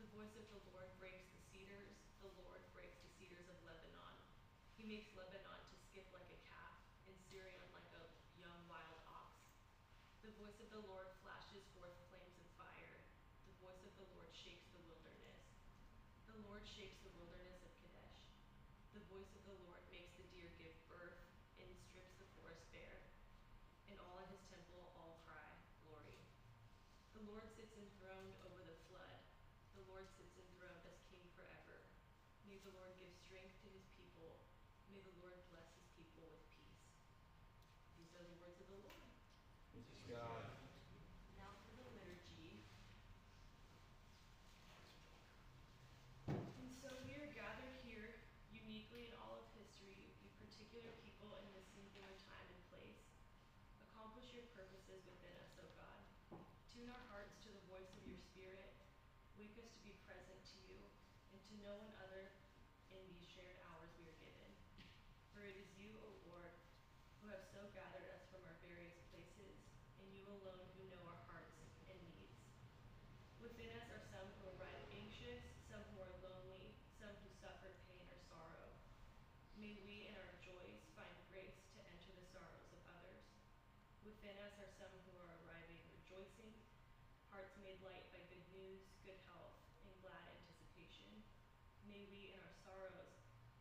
The voice of the Lord breaks the cedars. The Lord breaks the cedars of Lebanon. He makes Lebanon to skip like a calf, and Syrian like a young wild ox. The voice of the Lord flashes forth flames of fire. The voice of the Lord shakes the wilderness. The Lord shakes the wilderness of Kadesh. The voice of the Lord makes the deer give birth and strips the forest bare. And all in his temple all cry, glory. The Lord sits enthroned over the flood. The Lord sits enthroned as king forever. May the Lord give strength to his people. May the Lord bless his people with peace. These are the words of the Lord. Praise God. Now for the liturgy. And so we are gathered here uniquely in all of history, we particular people in this singular time and place. Accomplish your purposes within us, O God. Tune our hearts to the voice of your Spirit. Wake us to be present to you and to know one another in these shared hours we are given. For it is you, O Lord, who have so gathered us from our various places, and you alone who know our hearts and needs. Within us are some who arrive anxious, some who are lonely, some who suffer pain or sorrow. May we in our joys find grace to enter the sorrows of others. Within us are some who are arriving rejoicing, hearts made light by good news, good health, and glad anticipation. May we in our sorrows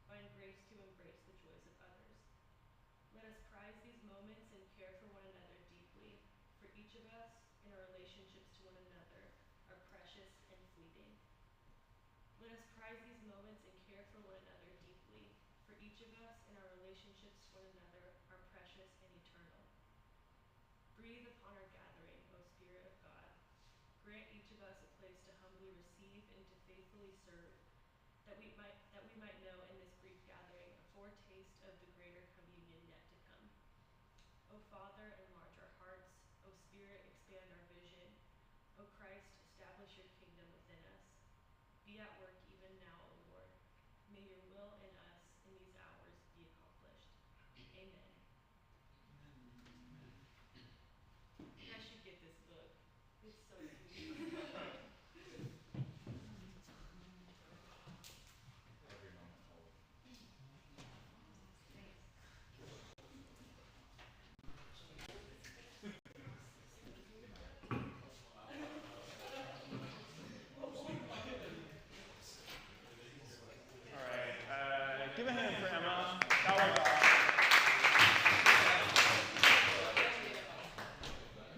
find grace to embrace the joys of others. Let us prize these moments and care for one another deeply, for each of us in our relationships to one another are precious and fleeting. Let us prize these moments and care for one another deeply, for each of us in our relationships to one another are precious and eternal. Breathe upon our gathering, O Spirit of God. Grant each of us a place to humbly receive and to faithfully serve, that we might know in this brief gathering a foretaste of the greater communion yet to come. O Father, enlarge our hearts. O Spirit, expand our vision. O Christ, establish your kingdom within us. Be at work even now, O Lord. May your will in us in these hours be accomplished. Amen. You guys should get this book. It's so sweet. Every moment holy. All right. Give a hand for Emma. That was awesome.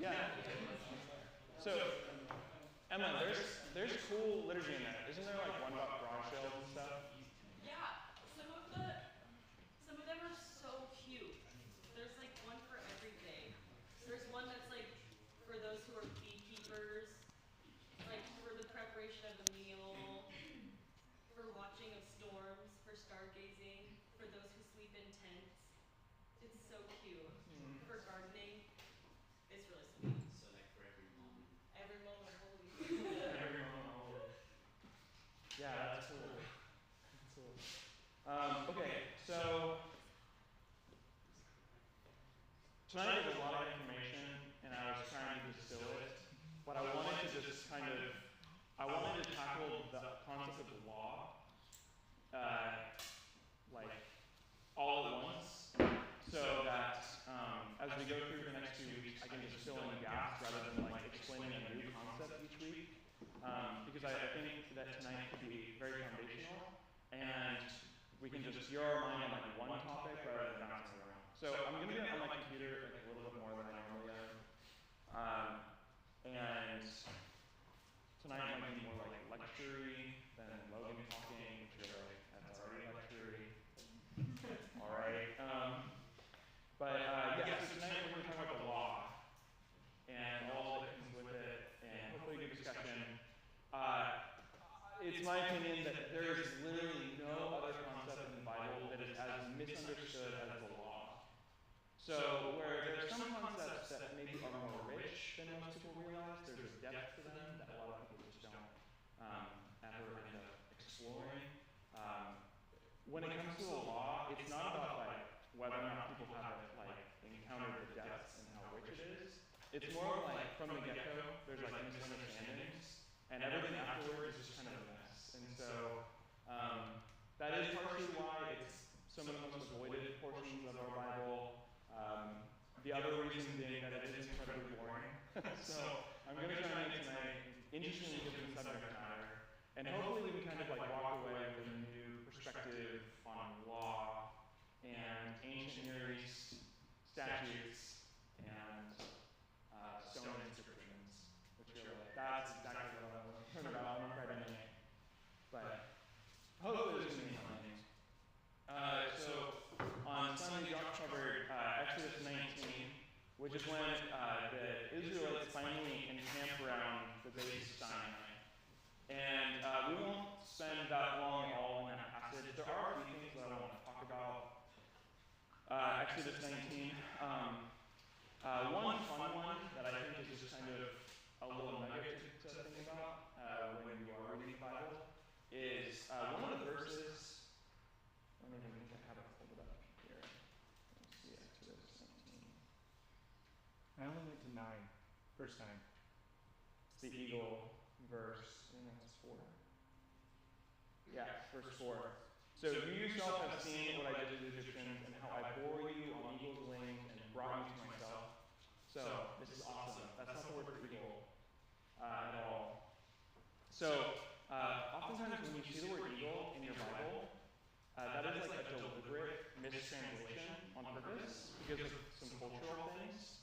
Yeah. So, Emma, there's cool liturgy in there. Isn't there like one about garage sales and stuff? Yeah, some of them are so cute. There's like one for every day. There's one that's like for those who are beekeepers, like for the preparation of a meal, for watching of storms, for stargazing, for those who sleep in tents. It's so cute. For gardening. It's really sweet. So like for every moment. Every moment holy. Every moment holy. Yeah, that's cool. That's cool. Okay, so tonight there's a lot of information, and I was trying to distill it, but I wanted to just I wanted to tackle the concept of the law, like all at once, so that as we go through the next 2 weeks, I can just fill in gaps rather than like explaining a new concept each week, because I think that tonight could be very foundational, and we can just zero our mind on like one topic rather than bouncing around. So I'm going to do it on my computer like a little bit more than I normally am, and tonight might be more like lecture-y than Logan talking, which you're like, that's already lecture-y. All right. Yeah, so tonight we're going to talk about the law and all that comes with it, and hopefully a good discussion. It's my opinion that there is literally no other concept in the Bible that is as misunderstood as the law. So where there are some concepts that maybe are more rich than most people realize, there's a depth to them that a lot of people just don't ever end up exploring. When it comes to the law, it's not about like whether or not people have like encountered the depths and how rich it is. It's more of like from the get-go, there's like misunderstandings, and everything afterwards is just kind of a mess. And so that is partially why it's some of the most avoided portions of our Bible. The other reason being that it is incredibly boring. So I'm going to try and make tonight interesting given the subject matter, and hopefully we can kind of like walk away with a new perspective on law and ancient Near East statutes and stone inscriptions, which are like, that's exactly what I want to learn about on Friday night. But hopefully it's going to be enlightening. So on Sunday, Josh covered Exodus 19, which is when the Israelites finally encamp around the base of Sinai. And we won't spend that long at all in that passage. There are a few things that I want to talk about. Exodus 19. One fun one that I think is just kind of a little nugget to think about when you are reading the Bible is one of the verses. I don't even think I have it pulled up here. Let's see, Exodus 19. I only went to 9, verse 9. It's the eagle verse. I think that's 4. Yeah, verse 4. So you yourself have seen what I did to the Egyptians and how I bore you on eagle's wings and brought you to myself. So this is awesome. That's not the word for eagle at all. So oftentimes when you see the word eagle in your Bible, that is like a deliberate mistranslation on purpose because of some cultural things.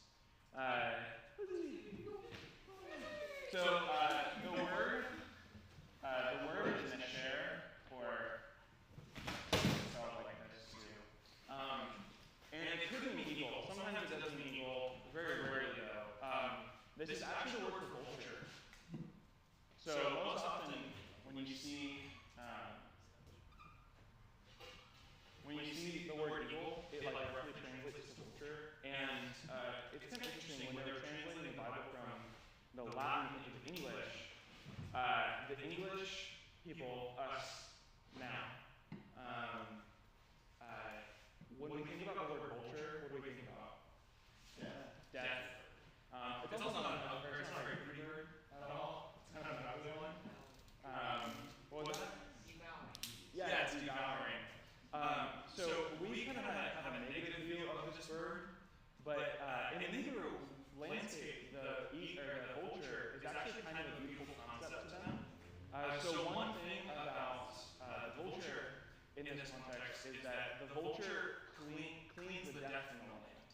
So the word is nesher, or spelled like this too. And it could mean eagle. Sometimes it does mean eagle, very rarely though. This is actually the word for vulture. So most often when you see the word eagle, it like roughly translates to vulture. And it's kind of interesting when they're translating the Bible from the Latin into English. The English people, us now, when we think about the word vulture, what do we think about? Death. It's also not a very pretty word at all. It's kind of an ugly one. What was that? Devouring. Yeah, it's devouring. So we kind of have a negative view of this bird, but in the Hebrew landscape, the vulture is actually kind of a beautiful concept to them. So one thing about the vulture in this context is that the vulture cleans the death from the land.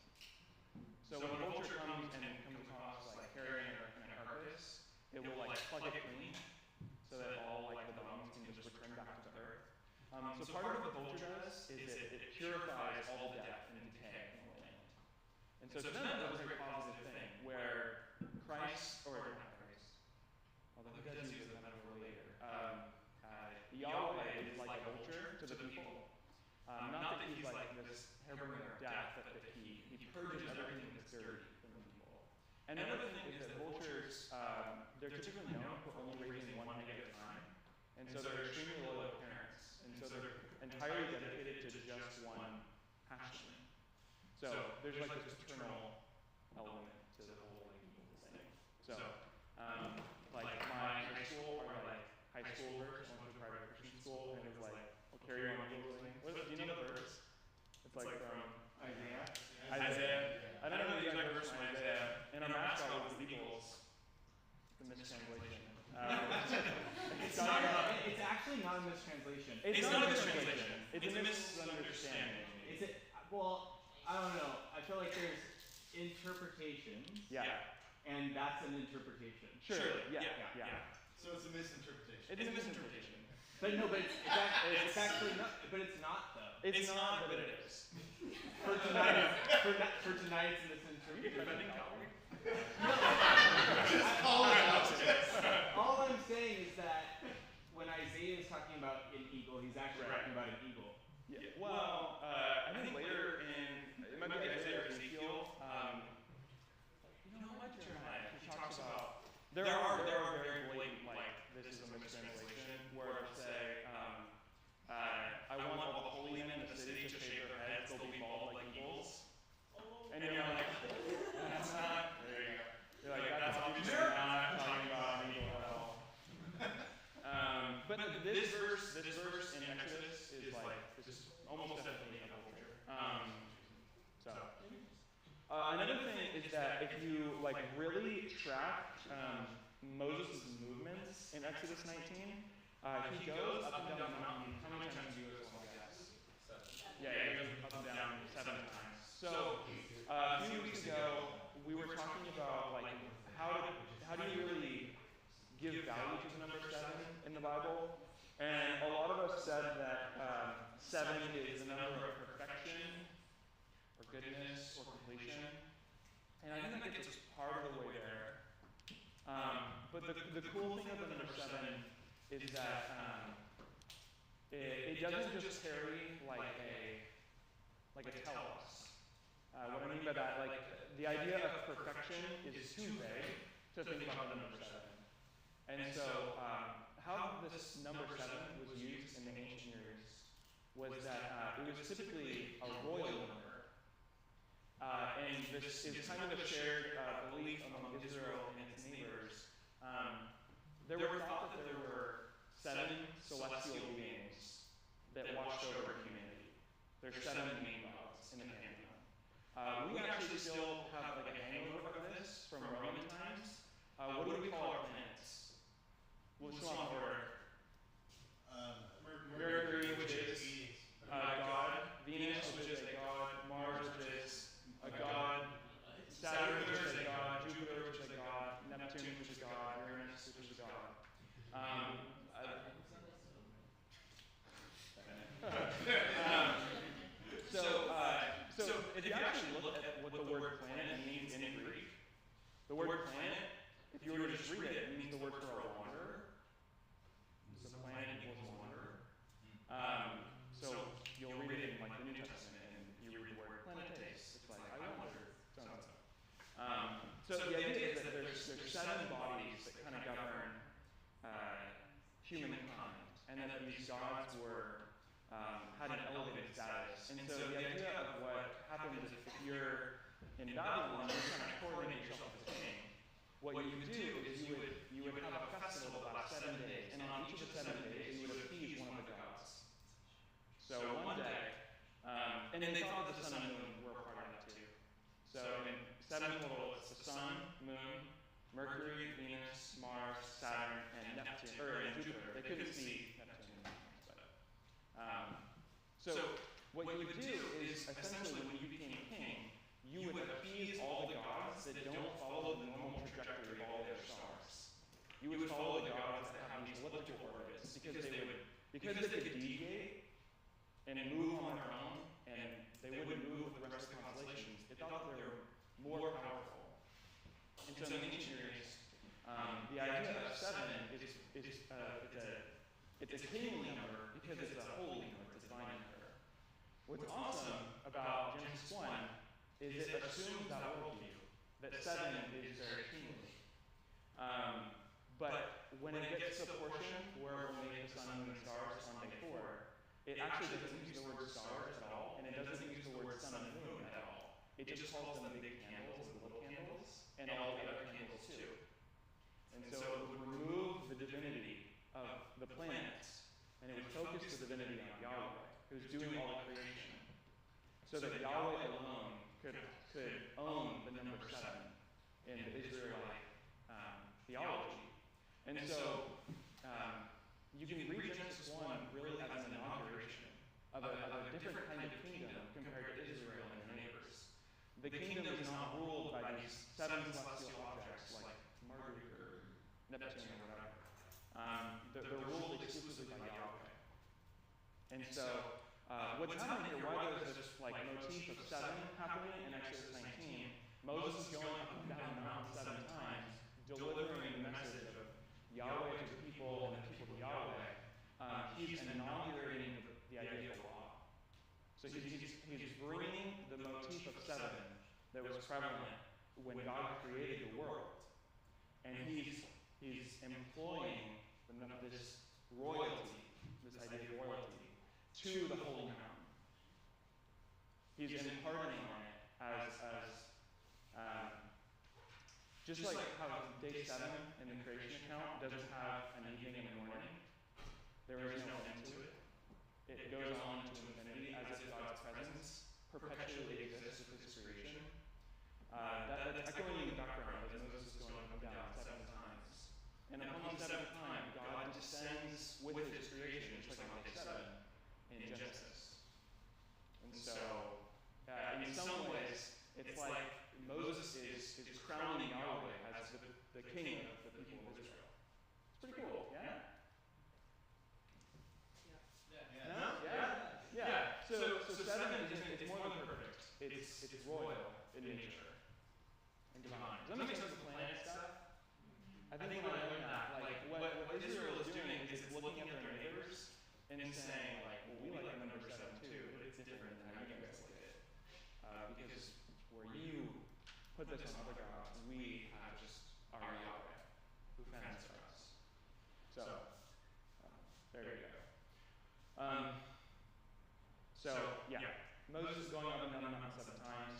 So when a vulture comes across like carrying a carcass, it will like plug it clean so that all like the bones can just return back to the earth. So part of what the vulture does is it purifies all the death and decay from the land. And so to them that was a very positive thing, where Christ, or not Christ, although he does use the metaphor later, Yahweh is like a vulture to the people. Not that he's like this hair-burning death, but that he purges everything that's dirty from the people. And another thing is that vultures, they're typically known for only raising one egg at a time. And so they're extremely loyal parents. And so they're entirely dedicated to just one hatchling. So there's like this paternal element to the whole like eagle thing. So like my high school, or like high schoolers, I went to a private Christian school, and it was like, I'll carry you on eagle's wing. Do you know the verse? It's like from Isaiah. I don't know the exact verse from Isaiah. And our mascot was the Eagles. It's a mistranslation. It's actually not a mistranslation. It's not a mistranslation. It's a misunderstanding. Well, I don't know. I feel like there's interpretations. Yeah. And that's an interpretation. Sure. Yeah. So it's a misinterpretation. It's a misinterpretation. But no, it's actually not. But it's not though. It's not, but it is. For tonight, it's a misinterpretation. All I'm saying is that when Isaiah is talking about an eagle, he's actually talking about an eagle. Yeah. Well, I think later it might be Isaiah or Ezekiel. What Jeremiah? He talks about there are very blatant like this is a mistranslation where it'll say I want all the holy men in the city to shave their heads; they'll be bald like eagles. And you're like, that's not. There you go. You're like, that's obviously not talking about an eagle at all. is that if you like really track Moses' movements in Exodus 19, he goes up and down the mountain. How many times do you go, I guess? 7. Yeah, he goes up and down 7 times. So a few weeks ago, we were talking about like how do you really give value to the number 7 in the Bible? And a lot of us said that 7 is the number of perfection, or goodness, or completion. And I think that gets us part of the way there. But the cool thing of the number 7 is that it doesn't just carry like a telos. What I mean by that, like the idea of perfection is too vague to think about the number 7. And so how this number 7 was used in the ancient Near East was that it was typically a royal number. And this is kind of a shared belief among Israel and its neighbors. There were thought that there were 7 celestial beings that watched over humanity. There's 7 main gods in the pantheon. We actually still have like a hangover of this from Roman times. What do we call our planets? What's on order? Mercury, which is God. Venus, which is a god. Mars, which is a god. Saturn, which is a god. Jupiter, which is a god. Neptune, which is a god. Uranus, which is a god. So if you actually look at what the word planet means in Greek, the word planet, if you were to just read it, it means the word for a wanderer. So planet equals wanderer. So you'll read it in like the New Testament, and you read the word planetes. It's like I wonder. So the idea is that there's 7 bodies that kind of govern humankind, and that these gods had an elevated status. And so the idea of what happens is if you're in Babylon, you're trying to coronate yourself as a king. What you would do is you would have a festival that lasts 7 days, and on each of the 7 days you would appease one of the gods. So one day, and then they thought the sun and moon were a part of that too. So in 7 total, it's the sun, moon, Mercury, Venus, Mars, Saturn, and Neptune, or Jupiter. They couldn't see Neptune, but so what you would do is essentially when you became king, you would appease all the gods that don't follow the normal trajectory of all their stars. You would follow the gods that have these elliptical orbits because they could deviate and move on their own, and they wouldn't move with the rest of the constellations. They thought that they were more powerful. And so in the ancient Near East, the idea of 7 is it's a kingly number because it's a holy number, it's a divine number. What's awesome about Genesis 1 is it assumes that worldview, that 7 is very kingly. But when it gets to a portion where we'll make the sun, moon, and stars on day 4, it actually doesn't use the word stars at all, and it doesn't use the word sun and moon at all. It just calls them big candles and little candles, and all the other candles too. And so it would remove the divinity of the planets, and it would focus the divinity on Yahweh, who's doing all the creation. So that Yahweh alone could own the number 7 in the Israelite theology. And so you can read Genesis 1 really as an inauguration of a different kind of kingdom compared to Israel and their neighbors. The kingdom is not ruled by these 7 celestial objects like Mercury or Neptune or whatever. They're ruled exclusively by Yahweh. And so what's happening here, why there's this like motif of 7 happening in Exodus 19, Moses is going up and down the mountain 7 times, delivering the message of Yahweh to the people and the people to Yahweh. He's inaugurating the idea of law. So he's bringing the motif of 7 that was prevalent when God created the world, and he's employing this royalty, this idea of royalty, to the holy mountain. He's imparting on it as just like how day 7 in the creation account doesn't have an evening and a morning. There is no end to it. It goes on to infinity as if God's presence perpetually exists with his creation. That's echoing in the background as Moses is going up and down 7 times. And upon the 7th time, God descends with his creation, just like on day 7 in Genesis. And so, in some ways, it's like Moses is crowning Yahweh as the king of the people of Israel. It's pretty cool, yeah? Yeah. So 7 it's more than perfect. It's royal in nature and divine. Does that make sense with the planet stuff? I think when I learned that, like what Israel is doing is it's looking at their neighbors and saying, like, well, we like the number 7 too, but it's different than how you guys like it. Because where you put this on other gods, we have just our Yahweh, who fends for us. So, there you go. Moses is going up and down the mountain 7 times.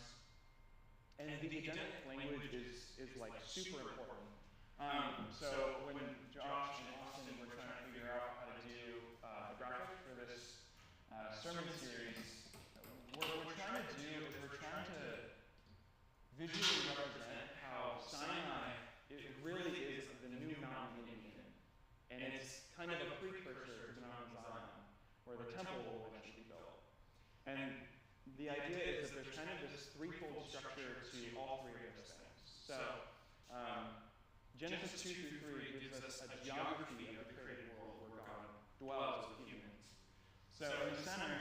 And the Edenic language is like super important. So when Josh and Austin were trying to figure out how to do a graphic for this sermon series, what we're trying to do is we're trying to visually represent how Sinai, it really is the new mountain in Eden. And it's kind of a precursor to Mount Zion, where the temple will eventually be built. And the idea is that there's kind of this threefold structure to all 3 of those things. So, Genesis 2 through 3 gives us a geography of the created world where God dwells with humans. So in the center,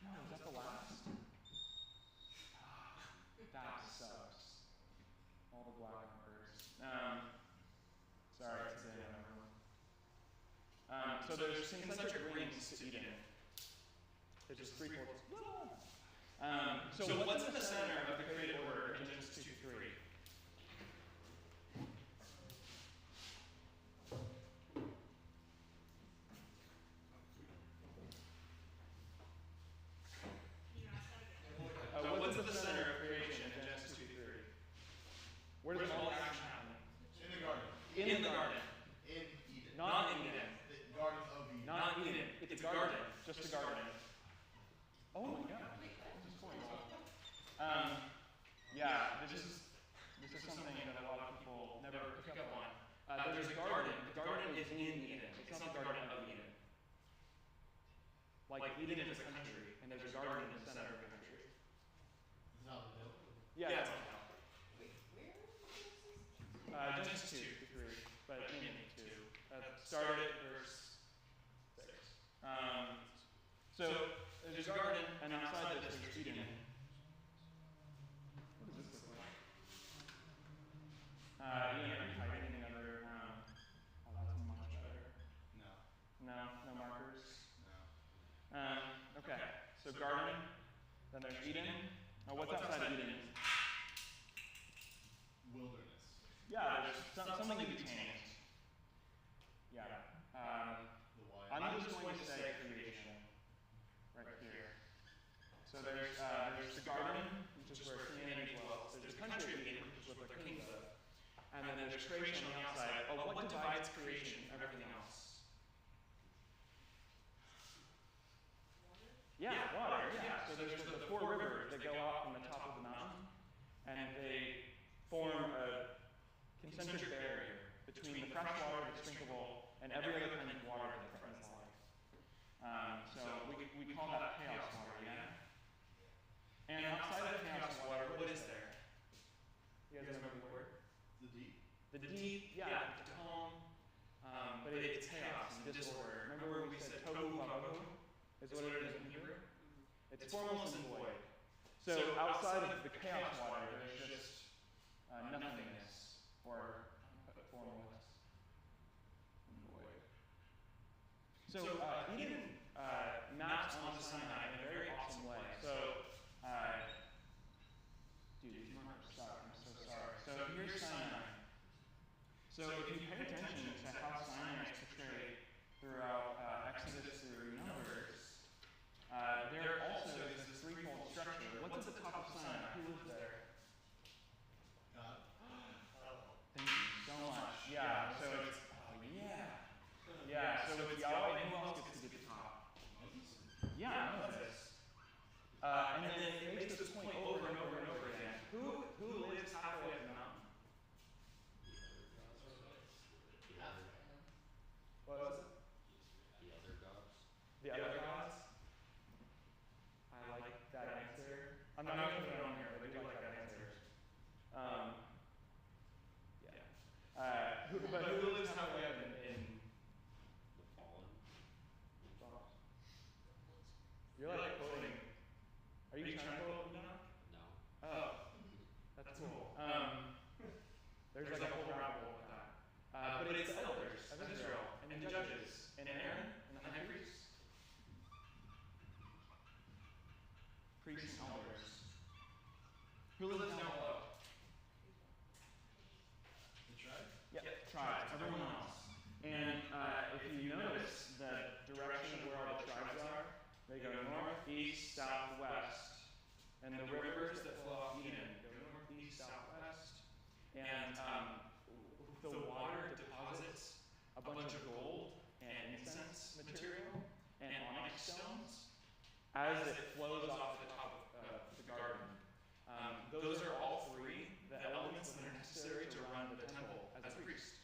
no, is that the last? That sucks. All the black markers. Sorry, it's today, everyone. So there's concentric rings to Eden. There's just 3 portals. So what's in the center of the created order in Genesis 2 through 3? What's at the center of creation in Genesis 2 through 3? Where does all action happen? In the garden. In the garden. In Eden. Not in Eden. The Garden of Eden. Not Eden. It's a garden. Just a garden. Oh my God. This is cool. This is something that a lot of people never pick up on. There's a garden. The garden is in Eden. It's not the Garden of Eden. Like Eden is a country, and there's a garden in the center of the country. It's not the hill. Yeah, it's on the Wait, where is hill. Genesis 2 through 3, but mainly 2. Start at verse 6. So there's a garden, and outside this there's Eden. What does this look like? Are you hiding another? Oh, that's much better. No markers. Okay, so garden. Then there's Eden. Now, what's outside of Eden? Wilderness. Yeah, there's something to be tamed. Yeah. The wild. I'm just going to say creation right here. So there's the garden, which is where humanity dwells. There's the country of Eden, which is what their kings live. And then there's creation on the outside. Oh, what divides creation from everything else? Yeah, water. Yeah. So there's the 4 rivers that go off from the top of the mountain, and they form a concentric barrier between the fresh water that's drinkable and every other kind of water that threatens life. So we call that chaos water, yeah? And outside of chaos water, what is there? You guys remember the word? The deep. The deep, yeah, the calm, but it's chaos and disorder. Remember when we said tohu vabohu is what it is in Hebrew? It's formless and void. So outside of the chaos water, there's just nothingness or formless and void. So Eden maps onto Sinai in a very awesome way. So, dude, these markers suck. I'm so sorry. So here's Sinai. So if you pay attention to how Sinai is portrayed throughout Exodus through Numbers, there also is this threefold structure. What's at the top of Sinai? Who lives there? God. Thank you so much. Yeah, so it's, so it's Yahweh. Who else gets to be at the top? Moses. I'm not going to put it on here, but I do like that answer. Yeah. But who lives halfway up in The fallen. You're like quoting. Are you trying to quote Enoch? No. Oh, that's cool. There's like a whole rabbit hole with that. But it's the elders of Israel, and the judges, and Aaron, and the high priest. Priests and elders. Who lives down below? The tribe? Yep, tribes, everyone else. And if you notice the direction of where all the tribes are, they go north, east, south, west. And the rivers that flow off Eden go north, east, south, west. And the water deposits a bunch of gold and incense material and onyx stones as it flows off the top of the garden. Those are all three the elements that are necessary to run the temple as a priest.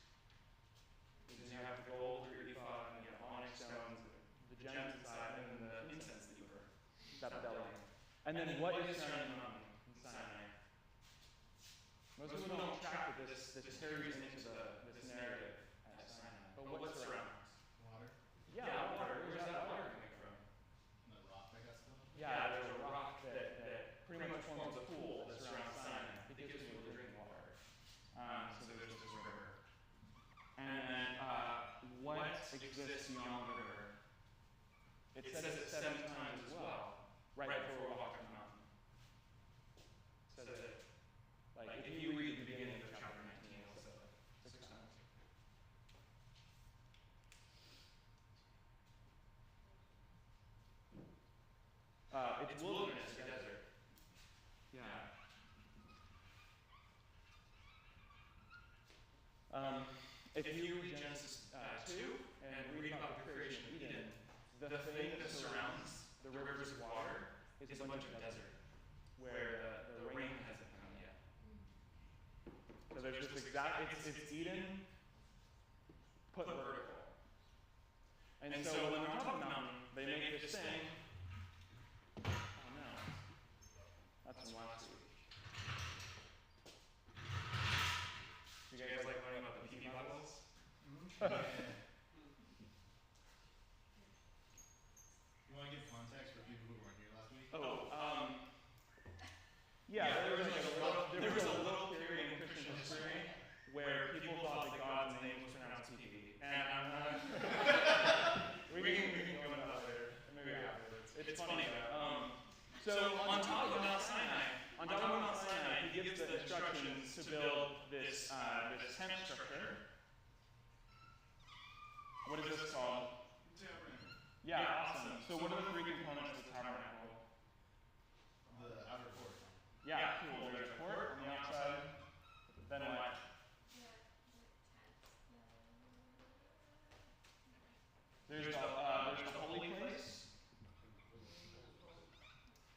Because you have the gold for your ephod, and you have onyx stones, the gems inside, and then the incense that you burn. That belly. And then what is surrounding the mountain in Sinai? Most people don't track that this carries into this narrative at Sinai. But what surrounds? Water? Yeah, water. Where's that water coming from? The rock, I guess, though? Yeah, there's a rock that pretty much forms a pool that surrounds Sinai. It gives people drinking water. So there's this river. And then what exists beyond the river? It says it 7 times as well, right before we walk up the mountain. It says it, like, if you read the beginning of chapter 19, it'll say it 6 times. It's wilderness, or desert. Yeah. If you read Genesis 2 and read about the creation of Eden, the thing that surrounds the rivers of water is a bunch of desert, where the rain hasn't come yet. So there's this it's Eden put vertical. And so when they're on top of the mountain, they make this thing. Oh no. That's from last week. You guys like learning about the PB Bibles? You want to give context for people who weren't here last week? Yeah, there was a little period in Christian history where people thought that God's name was pronounced PB. And we can go into that later. Maybe afterwards. It's funny though. So on top of Mount Sinai, he gives the instructions to build this tent structure. What is this called? Tabernacle. Yeah, awesome. So what are the 3 components of the tabernacle? The outer court. Yeah, cool. There's a court on the outside. Then what? There's the holy place.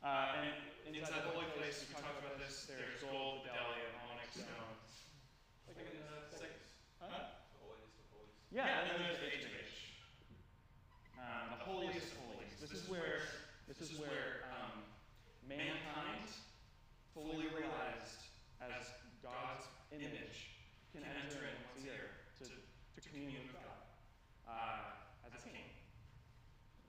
And inside the holy place, we talked about this. There's gold, bdellium, onyx stones. Like in the 6. Huh? The holiest of holies. Yeah, and then there's the H of H. The holiest of holies. This is where mankind, fully realized as God's image, can enter in once a year to commune with God as a king.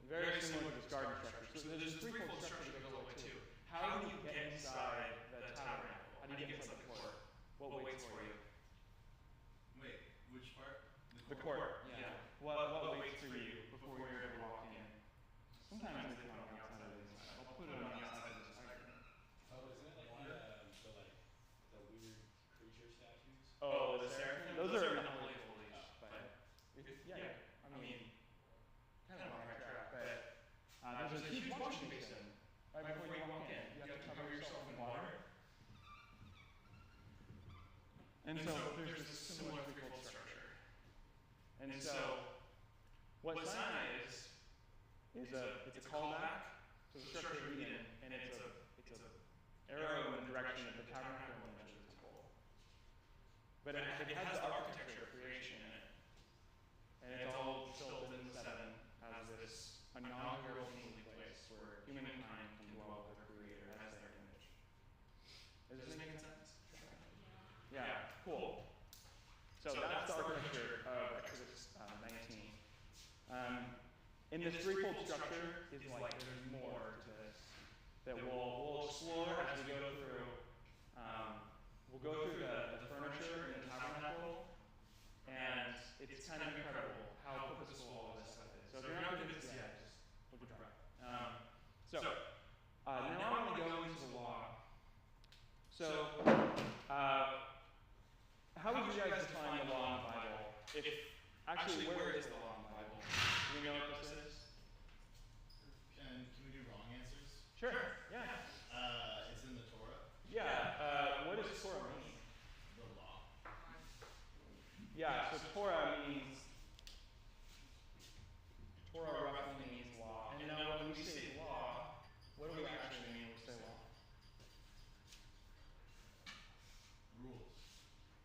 Very similar to this garden structure. So there's a threefold structure that goes all the way too. How do you get inside the tabernacle? How do you get inside the court? What waits for you? Wait, which part? The court. Yeah. What waits for you before you're able to walk in? Sometimes they put it on the outside of the inside. I'll put it on the outside of this diagram. Oh, isn't it like the weird creature statues? Oh, the seraphim? Those are in the Holy of Holies. But yeah, I mean, kind of on the right track. But there's a huge washing basin right before you walk in. You have to cover yourself in water. And so there's this similar threefold structure. And so what Sinai is it's a callback to the structure of Eden, and it's a arrow in the direction of the tabernacle and eventually the temple. But it has the architecture of creation in it. And it's all built in the 7 as this inaugural kingly place where humankind can dwell with their Creator as their image. And this threefold structure is like there's more to this that we'll explore as we go through. We'll go through the furniture in the tabernacle, and it's kind of incredible how purposeful all this stuff is. So if you're not convinced yet, just look it up. Now I want to go into the law. So, how would you guys define the law in the Bible? Actually, where is the law in the Bible? Do we know what this is? Can we do wrong answers? Sure. Yeah. It's in the Torah. Yeah. What does Torah mean? The law. Yeah. So Torah roughly means law. And now when we say law, what do we actually mean when we say law?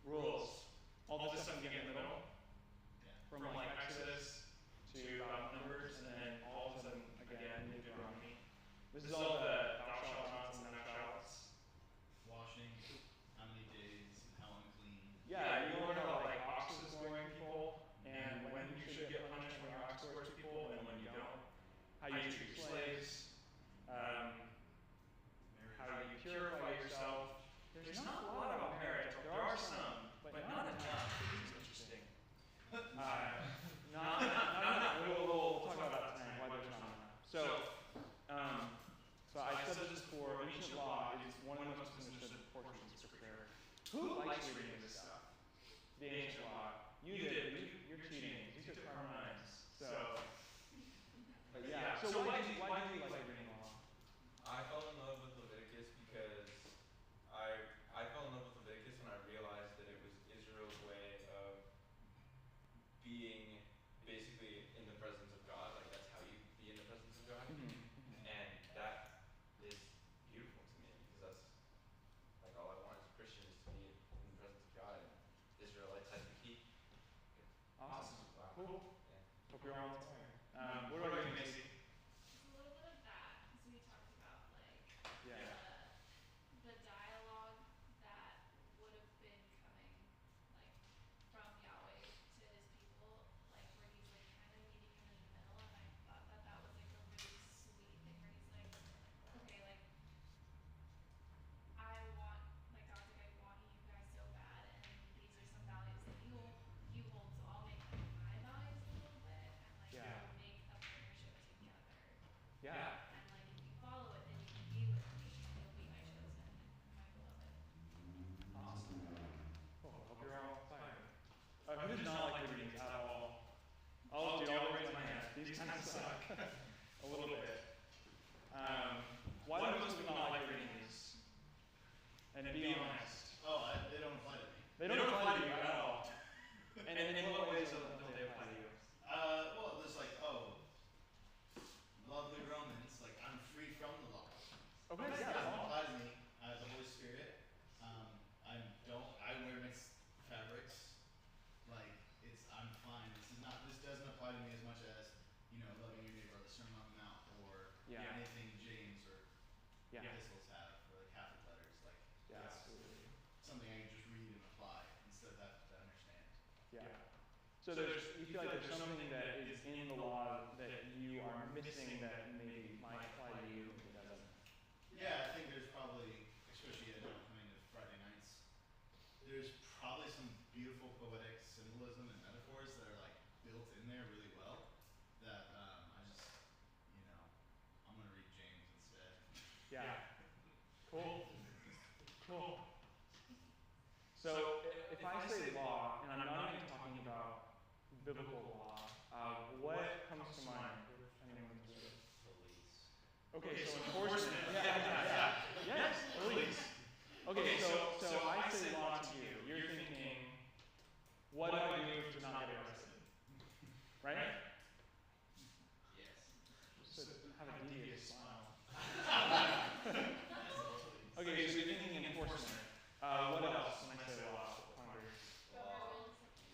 Rules. All this stuff you get in the middle. Yeah. From like Exodus to Numbers, and then all of a sudden again Deuteronomy. This is all the thou shalt nots and thou shalts. Washing, how many days, how unclean. Yeah, you learn about like oxes goring people, and when you should get punished when your ox gores people, and when you don't. How you treat slaves. How you purify yourself. There's not a lot about marriage. There are some, but not enough. It's interesting. Not enough. We'll talk about that tonight. Why there's not enough. So I said this before. Ancient law is one of the most misunderstood portions of Scripture. Who likes reading this stuff? The ancient law. You did. You're cheating. You took Carmine. But yeah. So why do you like reading the law? I fell in love with Leviticus because I fell in love with Leviticus when I realized that it was Israel's way of being basically in the presence of God. Like that's how you be in the presence of God. Mm-hmm. And that is beautiful to me because that's like all I want as a Christian is to be in the presence of God. And Israelites had to keep. Awesome. Wow. Cool. Yeah. Hope you're all inspired. What about you, Macy? It's a little bit of that, because we talked about like Yeah. the dialogue that would have been coming like from Yahweh to his people, like where he's like kind of meeting him in the middle, and I thought that was like a really sweet thing where he's like, okay, like God's like, I want you guys so bad, and these are some values that you hold, so I'll make like my values a little bit, and like Yeah. we'll make a partnership together. Yeah. And like if you follow it, then you can be with me, and you'll be my chosen and my beloved. Awesome. Cool. Hope you're all inspired. Who does not like reading at all? I'll raise my hand. These kind of suck. A little bit. Why do most people not like reading these? And be honest. They don't apply to me. They don't apply to you at all. And in what ways don't they apply to you? Well, there's like, lovely Romans, like I'm free from the law. Okay, It yeah. doesn't apply to me. I have the Holy Spirit. I wear mixed fabrics. Like I'm fine. This doesn't apply to me as much as, loving your neighbor, or the Sermon on the Mount, or Yeah. anything James or Yeah. epistles have, or the Catholic letters. Like Yeah, it's absolutely. something I can just read and apply instead of having to understand. Yeah. So you feel like there's something that is in the law that you are missing that maybe might apply to you, but it doesn't. Yeah, I think there's probably, especially now coming to Friday nights, there's probably some beautiful poetic symbolism and metaphors that are like built in there really well. That I'm gonna read James instead. Yeah. Cool. Cool. So if I say law, and I'm not even talking about biblical law, what comes to mind? Anyone can do it. Police. Okay, so enforcement. Yeah. Yes, police. Okay, so I say law to you. You're thinking, what do I do to not get arrested? Right? Yes. Just have a devious smile. Okay, so you're thinking enforcement. What else when I say law? Congress.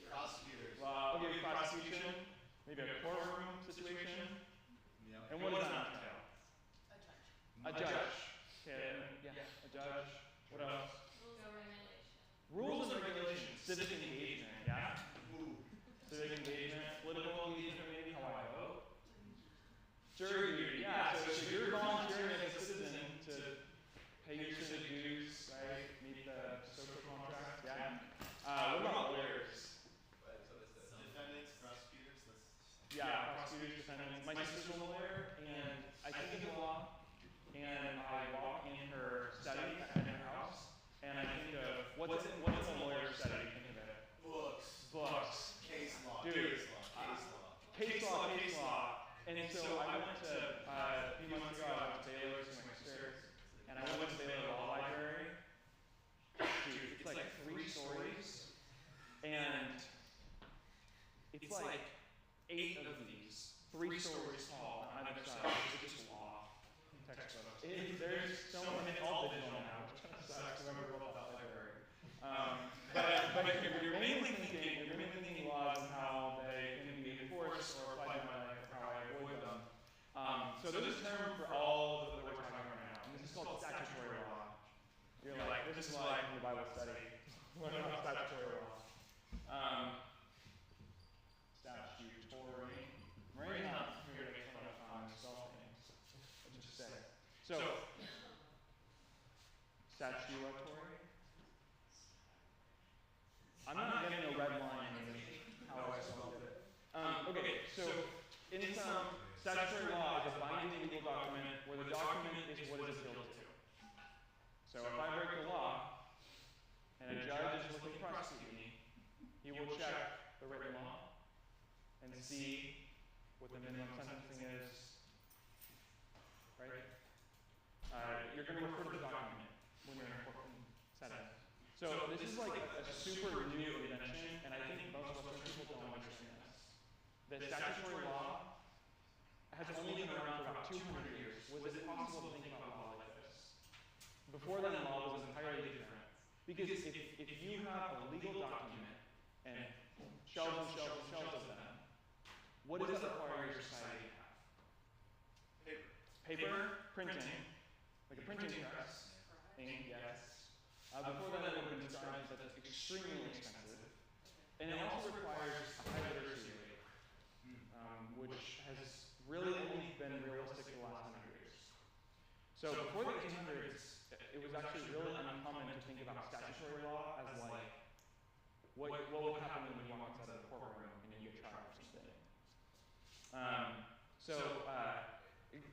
Prosecutors. Okay, prosecution. Maybe a courtroom situation. And what does that entail? A judge. Okay, yeah, a judge. What else? Rules and regulations. Civic engagement, yeah? Ooh. Civic engagement. Political engagement, maybe how I vote. Jury duty, yeah. So you're volunteering as a citizen to pay your civic dues, right? Meet the social contract, yeah. What about lawyers? Defendants, prosecutors, Yeah, prosecutors, defendants. My sister's a lawyer, and I think of law, and I walk in her study in her house, and I think of what's in a lawyer's study? Think of it. Books. Case law. Dude. Case law. Case law. And so I went to a few months ago. I went to Baylor to my sister, and I went to Baylor Law Library. Dude, it's like 3 stories, and it's like 8 of these, 3 stories tall on either side. It's just law textbooks. There's so many. It's all digital now, which kind of sucks. I remember about that library. But you're mainly thinking laws and how they can be enforced or applied to my life or how I avoid them. So there's a term for all that we're talking about right now, and this is called statutory law. You're like, this is like in your Bible study. Learn about statutory law. Statutory. Marie's not here to make fun of self names. Let's just say. So, statutory. I'm not getting a red line in how I spelled it. Okay, so in some, statutory law is a binding legal document where the document is what is appealed to. So if I break the law and a judge is looking to prosecute me, he will check the written law and see what the minimum sentencing is, right? You're going to refer to the document when you're in a court setting. So this is like a super new invention, and I think most Western people don't understand this. The statutory law has only been around for about 200 years. Was it possible to think about law like this? Before then, law was entirely different. Because if you have a legal document and shelves and shelves and shelves of them, what does that require your society to have? Paper, printing, like a printing press, ink, yes. Before that, it would have been described as extremely expensive. And it also requires a high literacy rate, which has really only been realistic for the last 100 years. So before the 1800s, it was actually really uncommon to think about statutory law as like, what would happen when you walk inside of a courtroom and you get tried or something.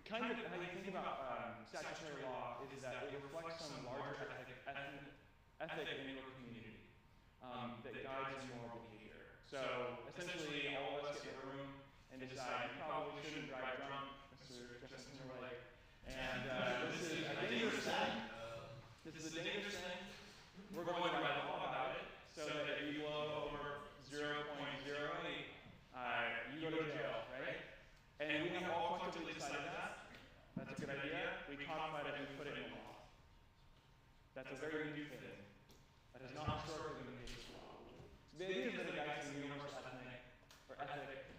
Kind of how you think about statutory law is that it reflects some larger ethic in your community that guides your moral behavior. So essentially, all of us get in a room and decide you probably shouldn't drive drunk, Mr. Justin Timberlake. And this is a dangerous thing. This is a dangerous thing. We're going to write a law about it so that if you blow over 0.08, you go to jail, right? And we have all collectively decided that. That's a good idea. We codified it and we put it in law. That's a very new thing. That has not historically been the case for law. So the idea is that it guides the universal ethic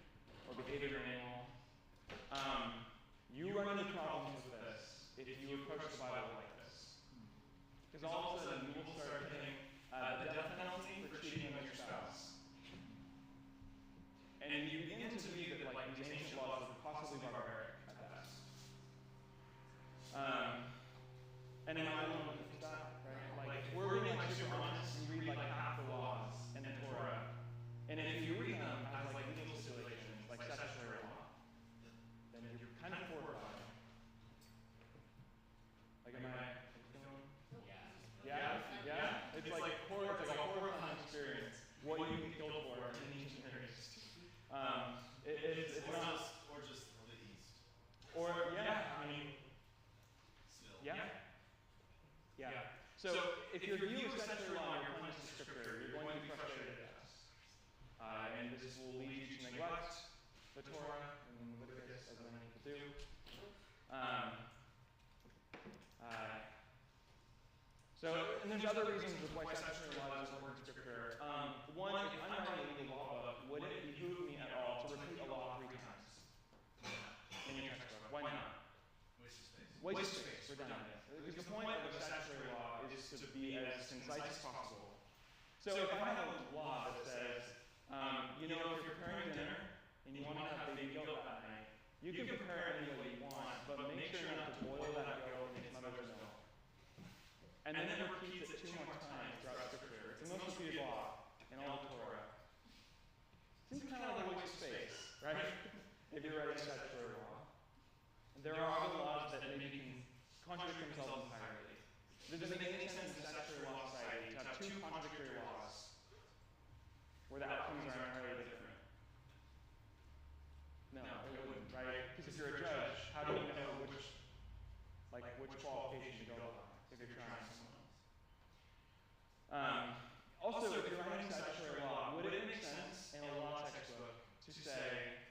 or behavior manual. You run into problems with this if you approach the Bible like this. Because all of a sudden you will start getting the death penalty for cheating on your spouse. And you begin to believe that like these ancient laws were possibly barbaric at best. And in my own with that, right? Like if we're being like super honest, you read like half the laws in the Torah. And if you read them as like legal stipulations, like statutory law, then you're kind of horrified. Like am I feeling? Yeah? It's like a horrifying experience. What you can kill for in ancient Near East. It's not just the East. Or I mean Still. Yeah. So if your view of statutory law and your appliance to scripture, you're going to be frustrated at us. And this will lead you to neglect the Torah and Leviticus, as many people do. And there's other reasons why statutory law doesn't work in scripture. One, if I'm writing a legal law book, would it behoove me at all to repeat a law 3 times in your textbook? Why not? Waste of space. Redundant. Because the point of a statutory law is to be as concise as possible. So if I have a law that says, if you're preparing dinner and you want to have baby goat that night, You can prepare it any way you want, but make sure not to boil that dough in its mother's milk. And then it repeats it 2 more times throughout Scripture. It's the most repeated law in all the Torah. Seems kind of like a waste of space, right? If you're writing statutory law. There are other laws that maybe can contradict themselves entirely. Does it make any sense in statutory law society to have 2 contradictory laws where the outcomes are entirely different? No, it wouldn't, right? Because if you're a judge, how do you know which qualification to go by if you're trying someone else? Also, if you're writing statutory law, would it make sense in a law textbook to say,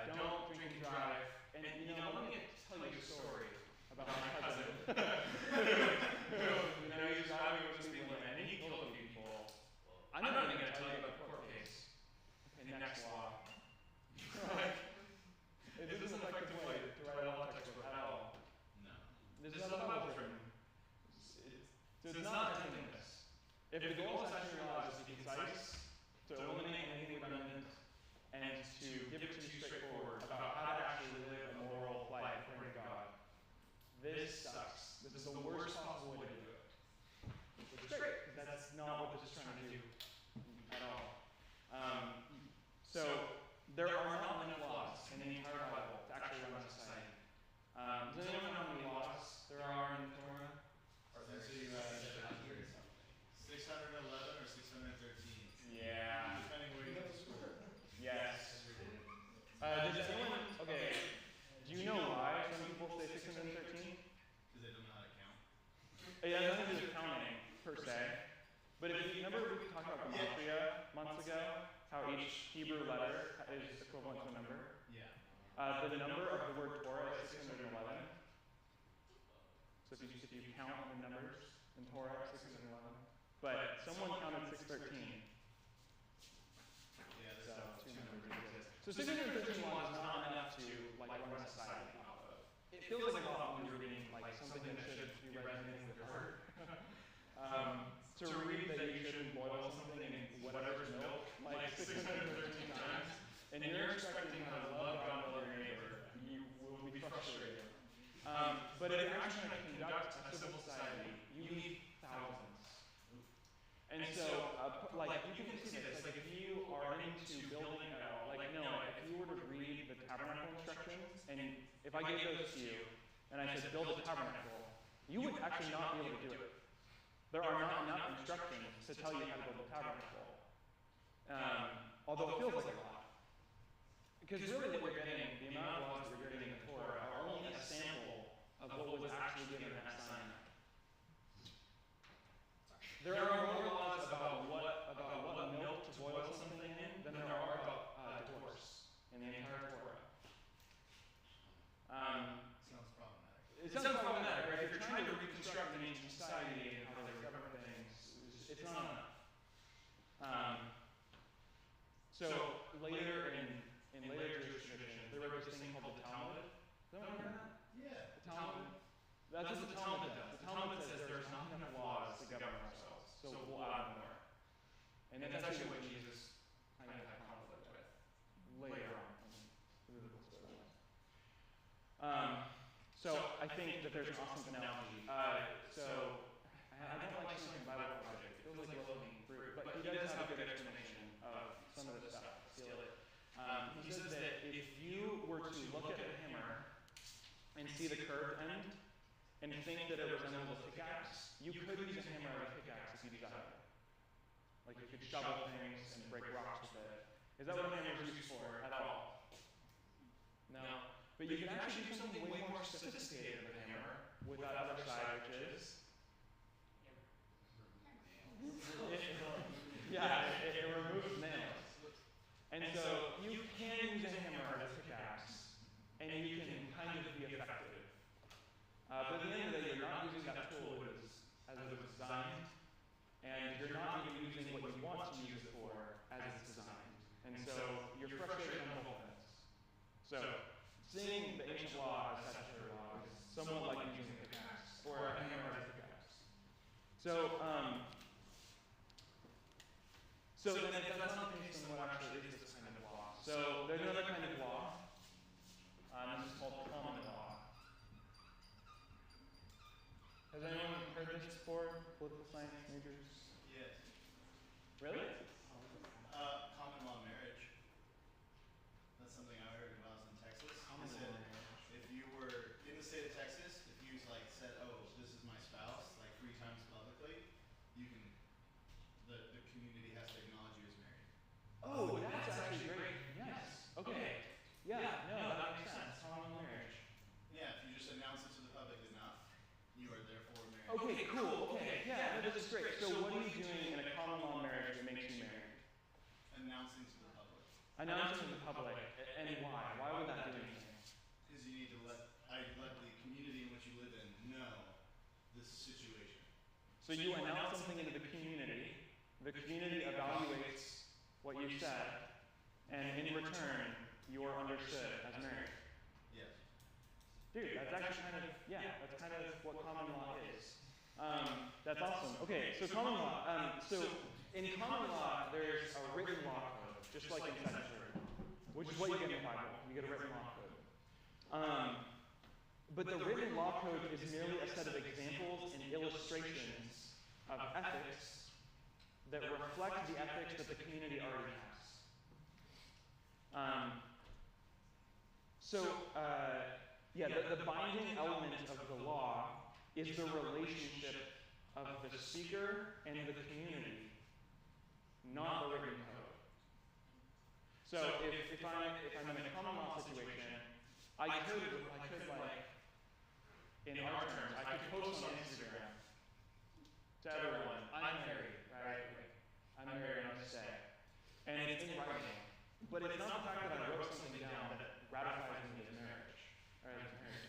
don't drink and drive? And let me tell you a story about my cousin. He was driving over the speed limit and he killed a few people. I'm not even going to tell you about the court case. Okay, next law. It isn't an effective way to write a law textbook at all. No. This is how the Bible's written. So it's not attempting this. If the goal of statutory law is to be concise, to eliminate anything redundant, and to give it to you straightforward about how to actually live a moral life according to God, this sucks. This is the worst possible way to do it. Which is great, because that's not what this is trying to do at all. So there are not enough laws in the entire Bible to actually run a society. Does anyone know how many laws there are in the Torah? Or there's 611 or 613. Yeah. Depending where you go to school. Yes. Does anyone, okay, do you know why some people say 613? Because they don't know how to count. It has nothing to do with counting, per se. But if you remember we talked about Monrovia months ago, how each Hebrew letter is equivalent to a number? Yeah. The number of the word Torah is 611. So if you count the numbers in Torah, it's 611. But someone counted 613. Yeah, So there's 2 numbers exist. So 613 laws is not enough to run a society off of. It feels like a lot when you're reading something that should be resonating with your heart. To read that you shouldn't boil something in whatever's milk 613 times, and you're expecting how to love God and love your neighbor, you will be frustrated. But if you're actually going to conduct a civil society, you need thousands. And so, you can see this, if you are into building at all, if you were to read the tabernacle instructions, and if I gave those to you, and I said build a tabernacle, you would actually not be able to do it. There are not enough instructions to tell you how to build a tabernacle. Although it feels like a lot. Because really what you're getting, the amount of laws that you're getting in the Torah are only a sample of what was actually given at Sinai. There are more laws about what milk to boil something in than there are about divorce in the entire Torah. Sounds problematic. It sounds problematic, right? If you're trying to reconstruct an ancient society and how they govern things, it's not enough. So later in later Jewish tradition, there was this thing called the Talmud. Has anyone heard of that? Yeah. The Talmud? That's what the Talmud does. The Talmud says there's not enough laws to govern ourselves, so we'll add more. And that's actually what Jesus kind of had conflict with later on in the biblical story. So I think that there's an awesome analogy. So I don't like something Bible Project. It feels like low-hanging fruit, but he does have a good explanation of some of this stuff. Steal it. He says that if you were to look at a hammer and see the curved end and think that it resembles a pickaxe, you could use a hammer or a pickaxe if you desired. Like you could shovel things and break rocks with it. Is that what a hammer is used for at all? No. But you can actually do something way more sophisticated with a hammer with that other side, which is it removes nails. And so you can use a hammer or a pickaxe, and you can kind of be effective. But at the end of the day, you're not using that tool as it was designed, and you're not even using what you want to use it for as it's designed. And so you're frustrated on both ends. So seeing the ancient law as statutory law is somewhat like using a pickaxe or a hammer as a pickaxe. So then if that's not the case, then what actually is this kind of law? So there's another kind of law. Has anyone heard this before? Political science majors? Yes. Really? Common law marriage. That's something I heard when I was in Texas. Common They law said marriage. if you were in the state of Texas, if you like said, "Oh, this is my spouse," like 3 times publicly, you can. The community has to acknowledge you as married. Oh, that's actually great. Yes. Okay. Yeah. No, that makes sense. Common law marriage. Yeah, if you just announce it to the public enough, you are therefore married. Okay. Cool. Okay. Yeah. No, this is great. So, what are you doing in a common law marriage that makes you married? Announcing to the public. Announcing to the public. And why? Why would that do anything? Because you need to let the community in which you live in know this situation. So you announce something into the community evaluates what you said, and in return, you are understood as married. Yes. Dude, that's actually that's kind of what common law is. That's awesome. Okay, so common law. So in common law, there's a written law code, just like in Texas, which is what you get in the Bible. You get a written law code. But the written law code is merely a set of examples and illustrations of ethics that reflect the ethics that the community already has. The binding element of the law is the relationship of the speaker and the community, not the written code. So if I'm in a common law situation, I could like, in our terms, I could post on Instagram to everyone, I'm married, right? I'm married on this day. And it's in writing. But it's not the fact that I wrote something down that ratifies me as marriage. Or as married.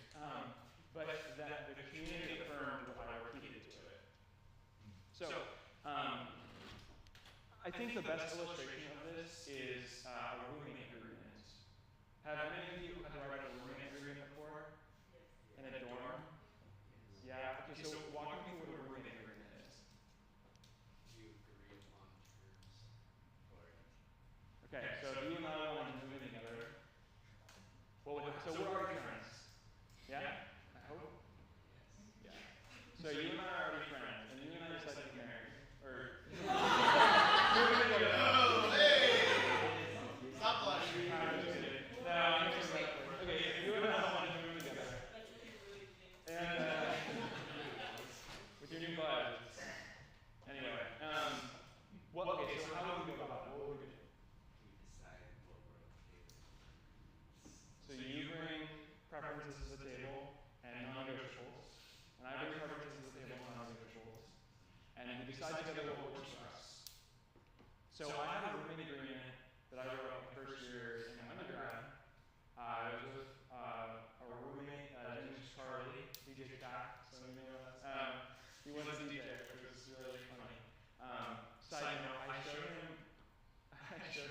But that the community affirmed what I repeated to it. So, I think the best illustration of this is a roommate agreement. Have any of you had to write a roommate agreement before? Yes. In a dorm? Yeah? Okay, so walk me through what a roommate agreement is. You agree upon terms for it. Okay, so if you and I wanted to move in together, so we're already friends. Yeah? I hope? Yes. Yeah. So you and I are already friends, and you and I decide to get married. Oh, hey! Stop blushing. No, I'm just kidding. Okay, you and I want to move together. That's what you really think. And with your new bud. Anyway, okay, so how would we go about it? What would we do? We decide what we're okay with. So you bring preferences to the table and non-negotiables, and I bring preferences to the table and non-negotiables, and we decide together what works for us. So I have a roommate agreement that I wrote my first year in my undergrad. I was with a roommate, his name was Charlie, DJ Cat, so you know that. He was a DJ, which was really funny. Side note, I showed him, he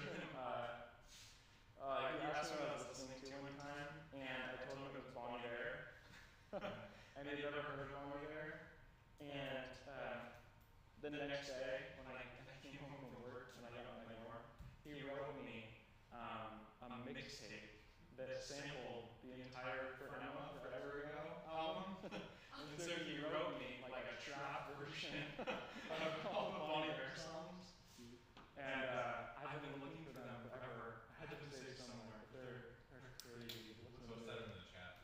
asked me what I was listening to one time, and I told him it was Bon Iver, and he'd never heard of Bon Iver. And the next day, when I came home from work and I got my dorm, he wrote me a mixtape that sampled the entire For Everwell album. And so he wrote me like a trap version of all the Bon Iver songs. And I've been looking for them forever. I had to save somewhere, but they're crazy. Post that in the chat.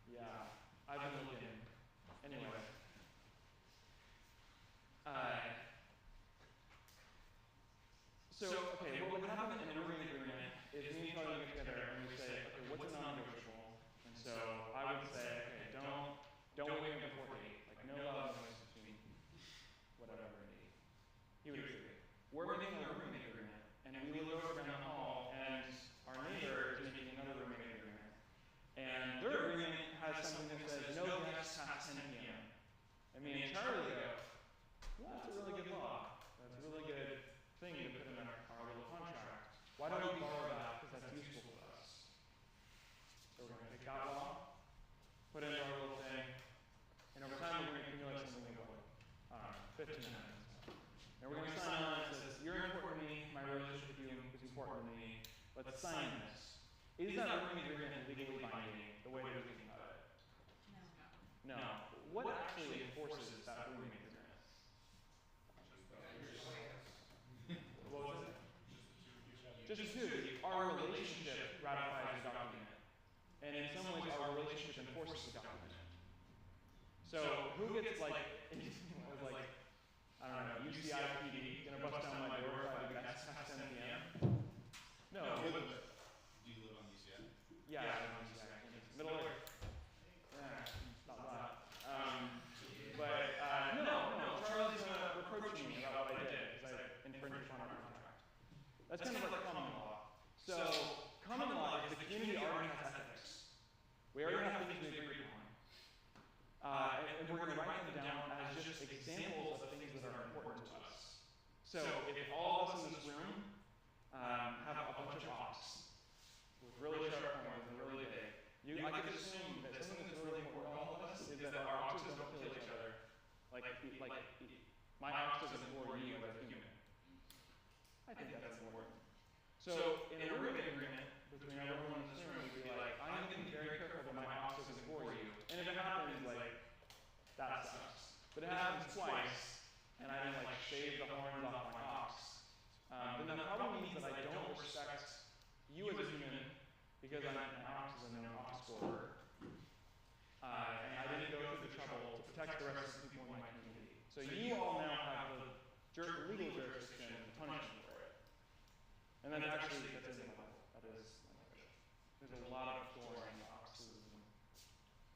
Yeah, I've been looking. Anyway. What would happen in a roommate agreement is me and Charlie get together and we say, okay, what's a non-negotiable? And so I would say, okay, don't wake me up before 8. Like, no loud noise between whatever and 8. He would agree. We're making a roommate agreement, and we look over down the hall, and our neighbor is making another roommate agreement. And their agreement has something that says, no guests past 10 p.m. And me and Charlie go, well, that's a really good law. That's a really good thing to put in our little contract. Why don't we borrow that? Because that's useful to us. So we're going to take that law, put it in our little thing, and over time we're going to accumulate something of what? 15 minutes. And we're going to sign on that says, you're important to me, my relationship with you is important to me. Let's sign this. Is that roommate agreement legally binding the way we're thinking about it? No. No. What actually just intuitively, our relationship ratifies the document. And in some ways, our relationship enforces the document. So who gets like I don't know, UCIPD gonna bust down my door if I leave past 10 p.m.? No. Do you live on UCI? Yeah, I live on UCI. Middle of not that. No. Charlie's gonna reproach me about what I did because I infringed upon our contract. That's kind of like common law. So common law is the community already has ethics. We already have things we agree upon. And we're going to write them down as just examples of things that are important to us. So if all of us in this room have a bunch of ox with really sharp horns and really big, I could assume that something that's really important to all of us is that our oxes don't kill each other. Like my ox doesn't bore you as a human. I think that's important. So in a roommate agreement between everyone in this room, we'd be like, I'm going to be very careful that my ox doesn't bore you. And if it happens, like, that sucks. But it happens twice, and I didn't like shave the horns off my ox. Then that probably means that I don't respect you as a human because my ox is a known ox borer. And I didn't go through the trouble to protect the rest of the people in my community. So you all now have the legal jurisdiction to punish me for it. And that's actually, that's in the Bible. That is, there's a lot of story on oxes, and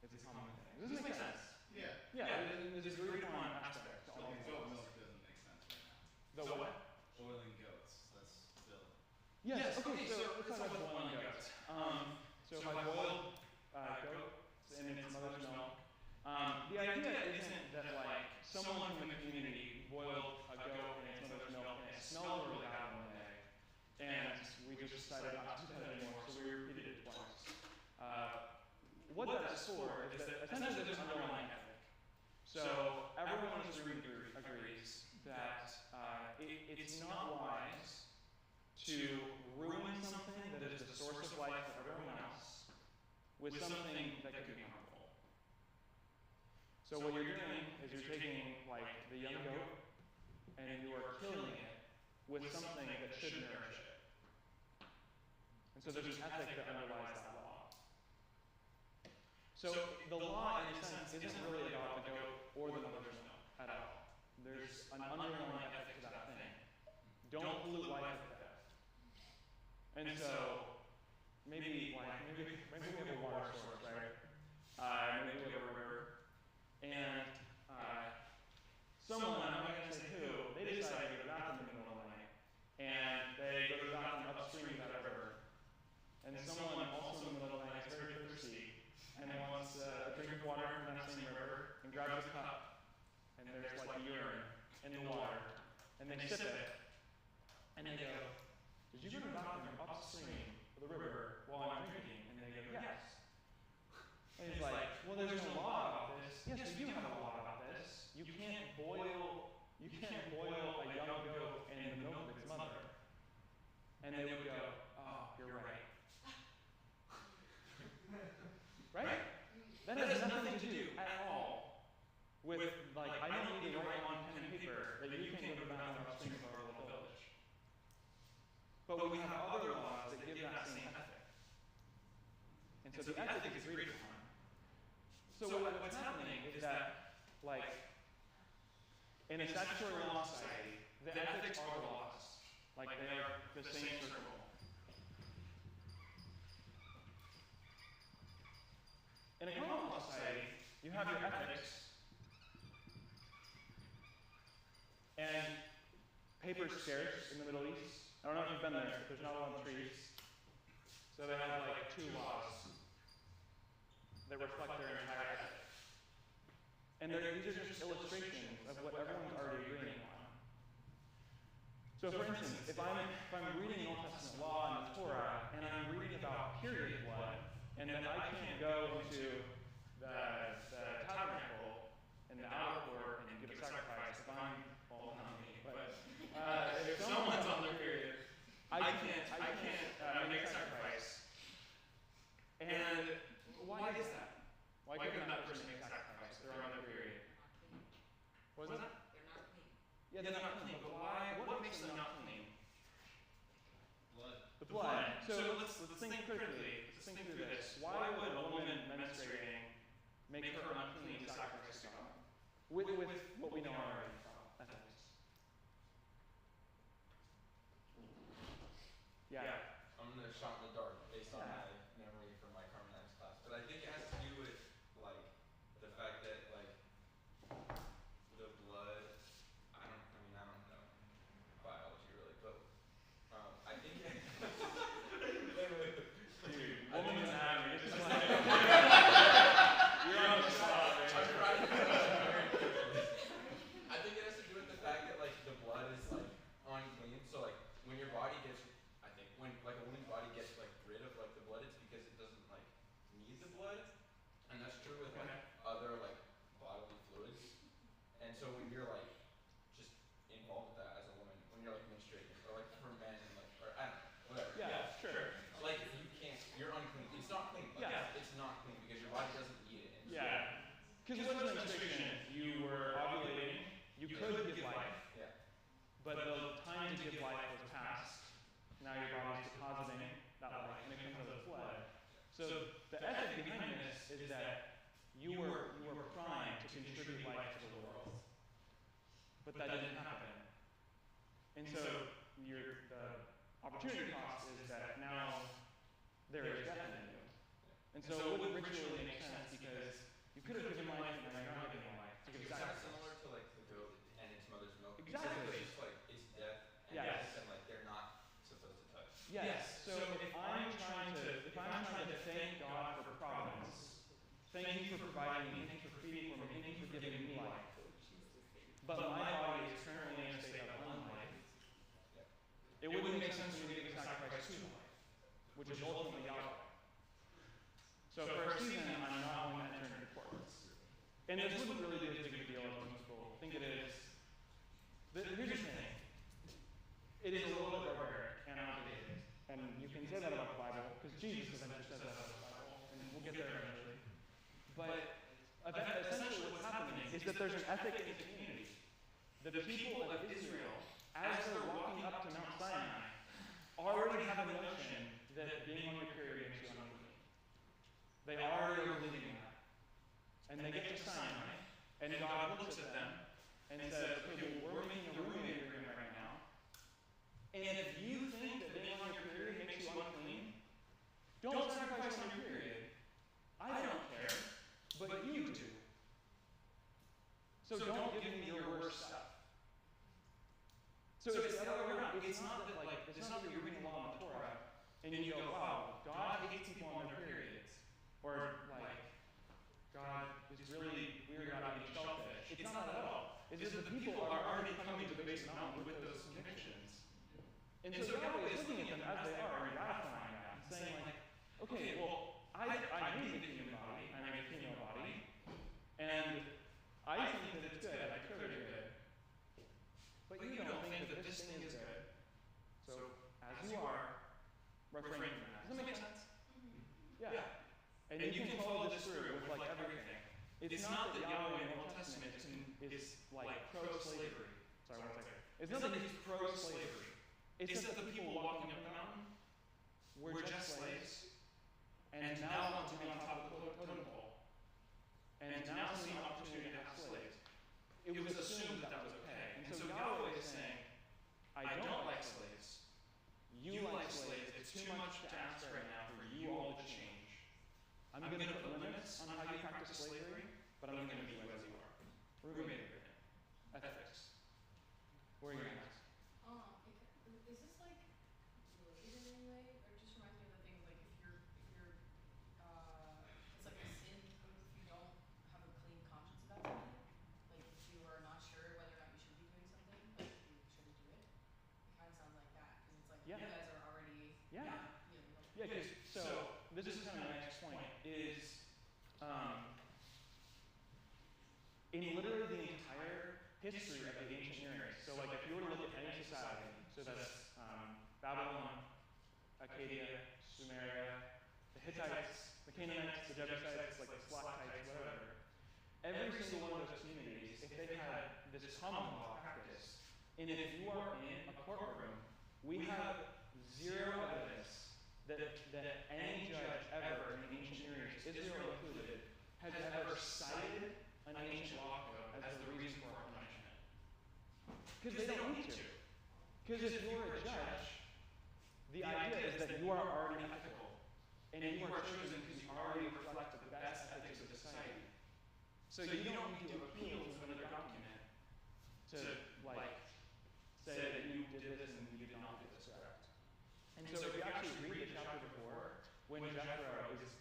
it's a common thing. Does this make sense? Yeah, there's a really fun aspect to all these Goat laws. milk doesn't make sense right now. The what? Boiling goats. That's still. Yes, okay, so let's talk about boiling goats. So if I boiled goat in its mother's milk, the idea isn't that like someone from the community boiled a goat in its mother's milk and it smelled really bad one day, and we just decided not to do that anymore, so we repeated it twice. What that's for is that essentially there's an underlying ethic. So everyone in this room agrees that it's not wise to ruin something that is the source of life for everyone else with something that could be harmful. So what you're doing is you're taking like the young goat and you are killing it with something that should nourish it. And so there's an ethic that underlies that law. So the law, in a sense, isn't really about the goat or the mother's milk at all. There's an underlying ethic to that thing. Don't pollute life with death. And so maybe we have a water source, right? Maybe we have a river. And someone, I'm not going to say who, they decide to go to the bathroom in the middle of the night. And they go to the bathroom upstream of that river. And someone also in the middle of the night is very thirsty and wants a drink of water from that same river and grabs a cup. And there's like urine in the water. And they sip it. And they go, did you go to the bathroom upstream of the river while I'm drinking? And they go, yes. And he's like, well, there's no law about this. Yes, we do have a law about this. You can't boil a young goat in the milk of its mother. And they would go, oh, you're right. Right? That has nothing to do at all with, like, I don't need to write on pen and paper that you can't go to the bathroom upstream of our little village. But we have other laws that give that same ethic. And so the ethic is agreed upon. So what's happening is that, like, in a statutory law society, the ethics are the laws. Like, they are the same circle. In a common law society, you have your ethics, and paper's scarce in the Middle East. I don't know if you've been there, but there's not a lot of trees. So they have like 2 laws that reflect their entire ethic. And these are just illustrations of what everyone's already agreeing on. So for instance, if I'm reading an Old Testament law in the Torah, and I'm reading about period blood, and then I can't go into the tabernacle in the outer court and give a sacrifice if I'm, well, not me, but if someone's on their period, I can't make a sacrifice. And why is that? Why couldn't that person make a sacrifice if they're on their period? What was that? They're not clean. Yeah, they're not clean, but why? What makes them not clean? Blood. the blood. So let's think critically. Let's think through this. Why would a woman menstruating make her unclean to sacrifice to God? With what we know already from ethics. Yeah. I'm gonna shot in the dark based on my memory from my carbonetics class, but I think it has to do with like the fact that like the blood. I don't know biology really, but I think. Dude, woman's anatomy. This is like you're on the spot, man. I think it has to do with the fact that like the blood is like unclean. So like when your body gets, I think when like a woman's body gets like rid of like the blood, it's because it doesn't like need the blood, and that's true with like other like bodily fluids. And so when you're like just involved with that as a woman, when you're like menstruating, or like for men, like or I don't know, whatever. Yeah, sure. Like you can't, you're unclean. It's not clean. Like, it's not clean because your body doesn't need it. Yeah. Because with menstruation, you were ovulating, you could give life, but the time to give life was past. Now your body's depositing that life, and it comes out of the blood. So the ethic behind this is that you were primed to contribute life to the world, but that didn't happen. And so the opportunity cost is that now there is death in you. And so it wouldn't ritually make sense because you could have given life and now you're not giving life to give It's kind of sacrifice. similar to like the goat and its mother's milk. Exactly. It's just like it's death and death, and like they're not supposed to touch. Yes. So if I'm trying to thank God for providence, thank you for providing me, thank you for feeding for me, thank you for giving me life, but my body is currently in a state of unlife, it wouldn't make sense for me to give a sacrifice to life, which is ultimately Yahweh. So for a season, I'm not going to enter into courts. And this wouldn't really be as big of a deal as most people think it is. Here's the thing. It is a little bit barbaric and outdated. And you can say that about the Bible, because Jesus eventually says that about the Bible, and we'll get there eventually. But essentially what's happening is that there's an ethic in the community. The people of Israel, as they're walking up to Mount Sinai, already have a notion that being on your period makes you unclean. They already are believing that. And they get to Sinai, and God looks at them and says, okay, well, we're making a roommate agreement right now. And if you think that being on your period makes you unclean, don't sacrifice on your period. I don't care, but you do. So don't give me your worst stuff. So it's the other way around. It's not that you're reading the law in the Torah and you go, wow, God hates people on their periods. Or like, God is really weird about eating shellfish. It's not that at all. It's just that the people are already coming to the base of the mountain with those convictions. And so Yahweh is looking at them as they are and ratifying that and saying like, okay, well, I made the human body, I made a female body, and I think that it's good, I care that you're good. But you don't think that this thing is good. So, as you are, refrain from that. Does that make sense? Mm-hmm. Yeah. And you can follow this through with like everything. It's not that Yahweh in the Old Testament is like pro-slavery. Sorry, one second. It's not that he's pro-slavery. It's that the people walking up the mountain were just slaves, and now want to be on top of the totem pole, and now see an opportunity to have slaves. It was assumed that was okay. And so Yahweh is saying, I don't like slaves. You like slaves. It's too much to ask right now for you all to change. I'm going to put limits on how you practice slavery, but I'm going to meet you as you are. Roommate agreement. Ethics. Where are you at? Is this like related in any way? Or it just reminds me of the thing of like if you're it's like a sin if you don't have a clean conscience about something. Like if you are not sure whether or not you should be doing something, like you shouldn't do it. It kind of sounds like that because it's like you guys are already So this is kind of my next point is in literally the entire history of the ancient Near East. So like if you were to look at any society, so that's Babylon, Acadia, Sumeria, the Hittites, the Canaanites, the Jebusites, like the Slavites, whatever. Every single one of those communities, if they had this common law practice, and if you are in a courtroom, we have zero evidence that any judge ever in the ancient Near East, Israel included, has ever cited an ancient law code as the reason for a punishment. Because they don't need to. Because if you're a judge, the idea is that you are already ethical. And you are chosen because you already reflect the best ethics of society. So you don't need to appeal to another document to, say that you did this and you did not do this correct. And so if you actually read the chapter before, when Jethro is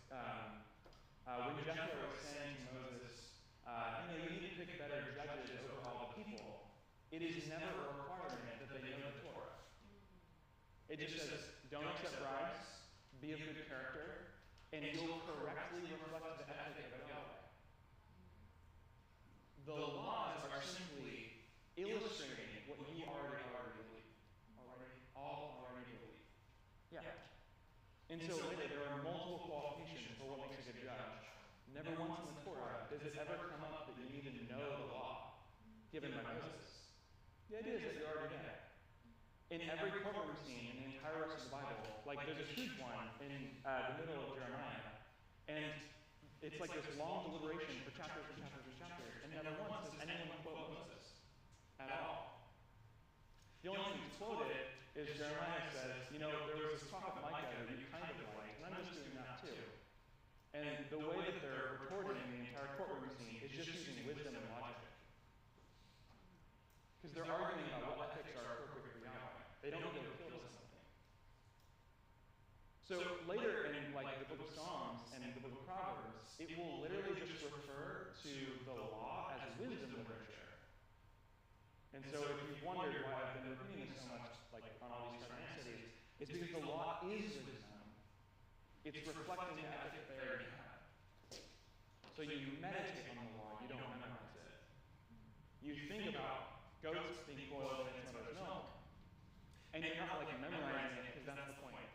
saying to Moses, you need to pick better judges over all the people, it is never a requirement that they know the Torah. It just says, don't accept bribes, be of good character, and you'll correctly reflect the ethic of Yahweh. The laws are simply illustrating what you already believe. Already believe. Yeah. And so later, there are multiple qualifications for what makes a good judge. Never once in the Torah does it ever come up that you need to know the law given by Moses. The idea is that you already know it. In every courtroom scene in the entire rest of the Bible, there's a huge one in the middle of Jeremiah, and it's like this long deliberation for chapters and chapters and chapters, and never once does anyone quote Moses at all. The only thing that's quoted is Jeremiah says, there was this prophet Micah that you kind of liked, and I'm just doing that too. And the way that they're reporting the entire courtroom scene is just using wisdom and logic. Because they're arguing about what ethics are appropriate for Yahweh. They don't need to appeal to something. So later in the book of Psalms and the book of Proverbs, it will literally just refer to the law as wisdom literature. And so if you've wondered why I've been repeating this so much, on all these Sarnac studies, it's because the law is wisdom. It's reflecting the ethic they already have. So you meditate on the law, you don't memorize it. You think about goats being boiled in its mother's milk, and you're not memorizing it because that's the point.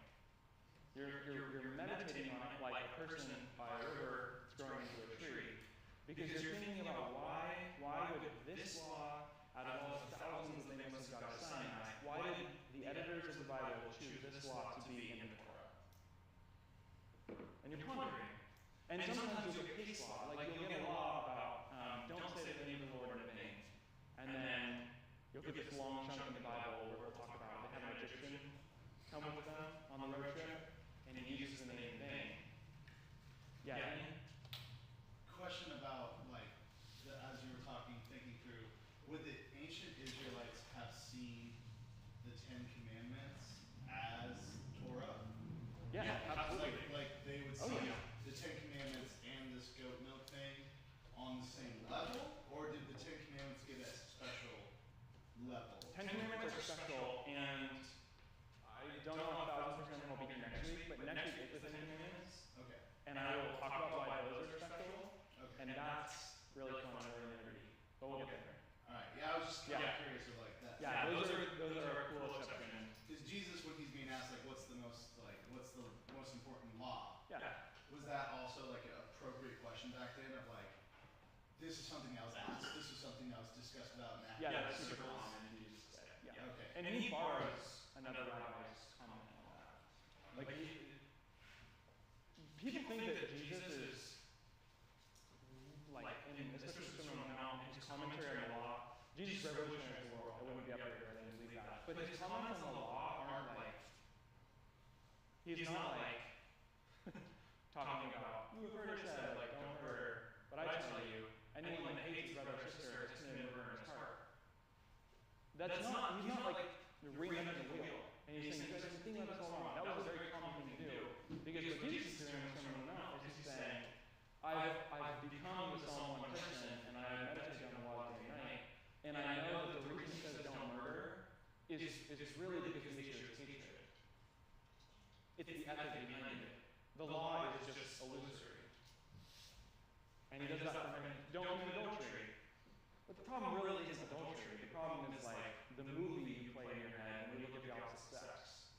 You're meditating on it like a person by a river that's growing into a tree, because you're thinking about why would this law, out of all the thousands that they must have got at Sinai, why did the editors of the Bible choose this law to be in the Torah? And you're pondering. And sometimes you'll get case law, you'll get a law about don't say the name of the Lord in vain. And then you'll get this long chunk in the Bible where we'll talk about they had an Egyptian come with them on the road trip, and he uses the name in vain. Yeah. Question about as you were talking, thinking through, would the ancient Israelites have seen the Ten Commandments as Torah? Yeah, absolutely. They would see the Ten Commandments and this goat milk thing on the same level, or did the Ten Commandments get a special level? Ten Commandments are special, and I don't know 1,000% when I'll be here next week, but next week is the Ten Commandments. Okay. And I will talk about why those are special, and that's really fun and really nerdy. But we'll get there. Alright, yeah, I was just curious of that. Yeah, those are a cool exception. Because Jesus, when he's being asked, what's the most important law? Yeah. Was that also an appropriate question back then of this is something that was asked, this is something that was discussed about in Yeah, that's super common in Jesus' day. Yeah. Okay. And he borrows another rabbi's comment on that. People think that Jesus is and especially from the Mount, his commentary on the law, Jesus revolutionized the world. I wouldn't be up here, I didn't believe that. But his comments on the law aren't he's not talking about, you have heard it said, don't murder, but I tell you, anyone that hates his brother or sister has committed murder in his heart. He's not reinventing the wheel. And he's saying, you guys are thinking about this all wrong. That was a very common thing to do. Because what Jesus is doing in the Sermon on the Mount is he's saying, I've become the Psalm 1 person, and I meditate on the law day and night, and I know that the reason he says don't murder is really because the nature is hatred. It's the ethic behind it. The law is just illusory. And he does that for don't commit adultery. But the problem really isn't adultery. The problem is the movie you play in your head when you look at the opposite sex.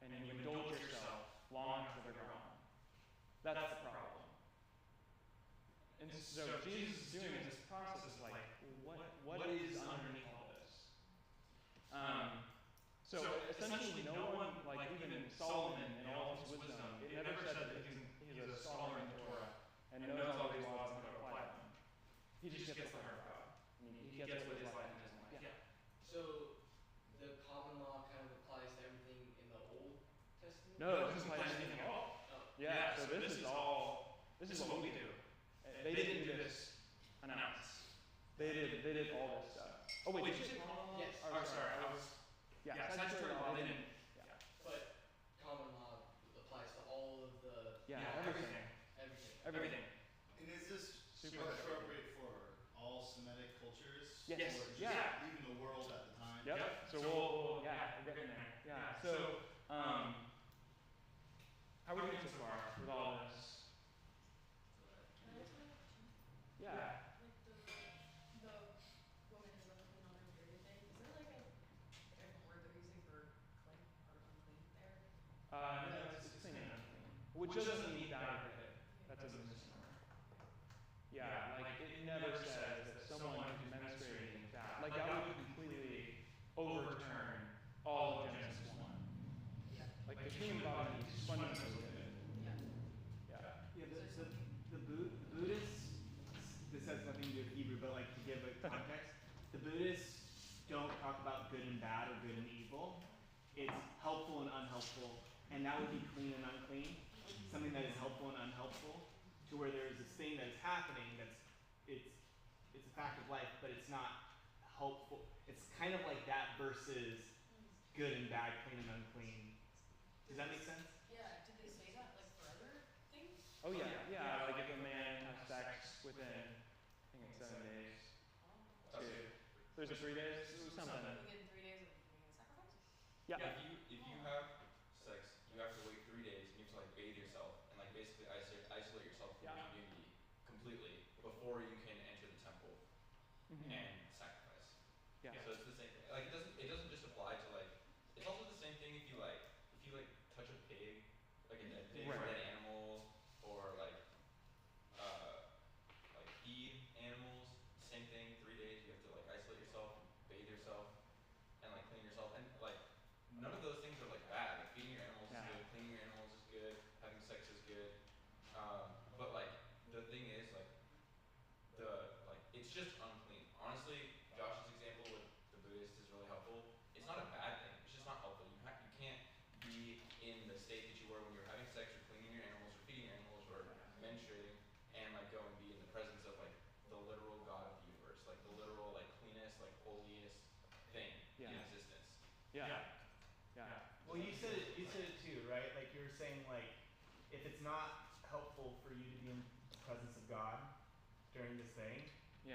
And you indulge yourself long after they're gone. That's the problem. And so Jesus is doing this process what is underneath all this? So essentially no one He just gets the heart of God. I mean, he gets what his life isn't like. Yeah. So the common law kind of applies to everything in the Old Testament? No, it doesn't apply to anything at all. Oh. Yeah, so this is what we do. They didn't do this announce. They did all this stuff. Oh wait, did you say common law? Yes. Oh, sorry, I was. Yeah, statutory law. They didn't. Yeah. But common law applies to all of the. Yeah, everything. Everything. And is this Super appropriate for all Semitic cultures? Yes. Or just Yeah. even the world at the time? Yep. So we're getting there. Yeah. So, how are we doing so far with all this? Can I ask another question? Yeah. Like the woman is unclean on her period thing. Is there like a different word they're using for clean or unclean there? No, it's clean and unclean. Which doesn't mean bad or good. That's a misnomer. Yeah, like it never says that someone who's menstruating is bad. Like that would completely overturn all of Genesis 1. Yeah. Like the human body is fundamentally good. Yeah. Yeah. Yeah, the Buddhists, this has nothing to do with Hebrew, but like to give a context, the Buddhists don't talk about good and bad or good and evil. It's helpful and unhelpful, and that would be clean and unclean. Something that is helpful and unhelpful, to where there is this thing that is happening that's it's a fact of life, but it's not helpful. It's kind of like that versus good and bad, clean and unclean. Does that make sense? Yeah. Did they say that like for other things? Oh yeah. Like if a man has sex within, I think it's 7 days. Oh. There's a 3 days. Something. Within 3 days of being a sacrifice? Yeah. If you have sex, you have to wait 3 days and you have to like bathe yourself and like basically isolate yourself from the community completely before you can enter the temple and sacrifice. Yeah. So it's the same thing. Like it doesn't just apply to like. It's also the same thing if you touch a pig, like a dead pig or Right. dead animal, or like feed animals. Same thing. 3 days you have to like isolate yourself, bathe yourself, and like clean yourself. And like none of those things are like bad. Like feeding your animals is good, cleaning your animals is good, having sex is good. But like the thing is like it's just unclean. Honestly, Josh's example with the Buddhist is really helpful. It's not a bad thing. It's just not helpful. You can't be in the state that you were when you were having sex or cleaning your animals or feeding your animals or menstruating and like go and be in the presence of like the literal God of the universe, like the literal like cleanest, like holiest thing in existence. Yeah. Well, you said it too, right? Like you were saying, like if it's not helpful for you to be in the presence of God during this thing, you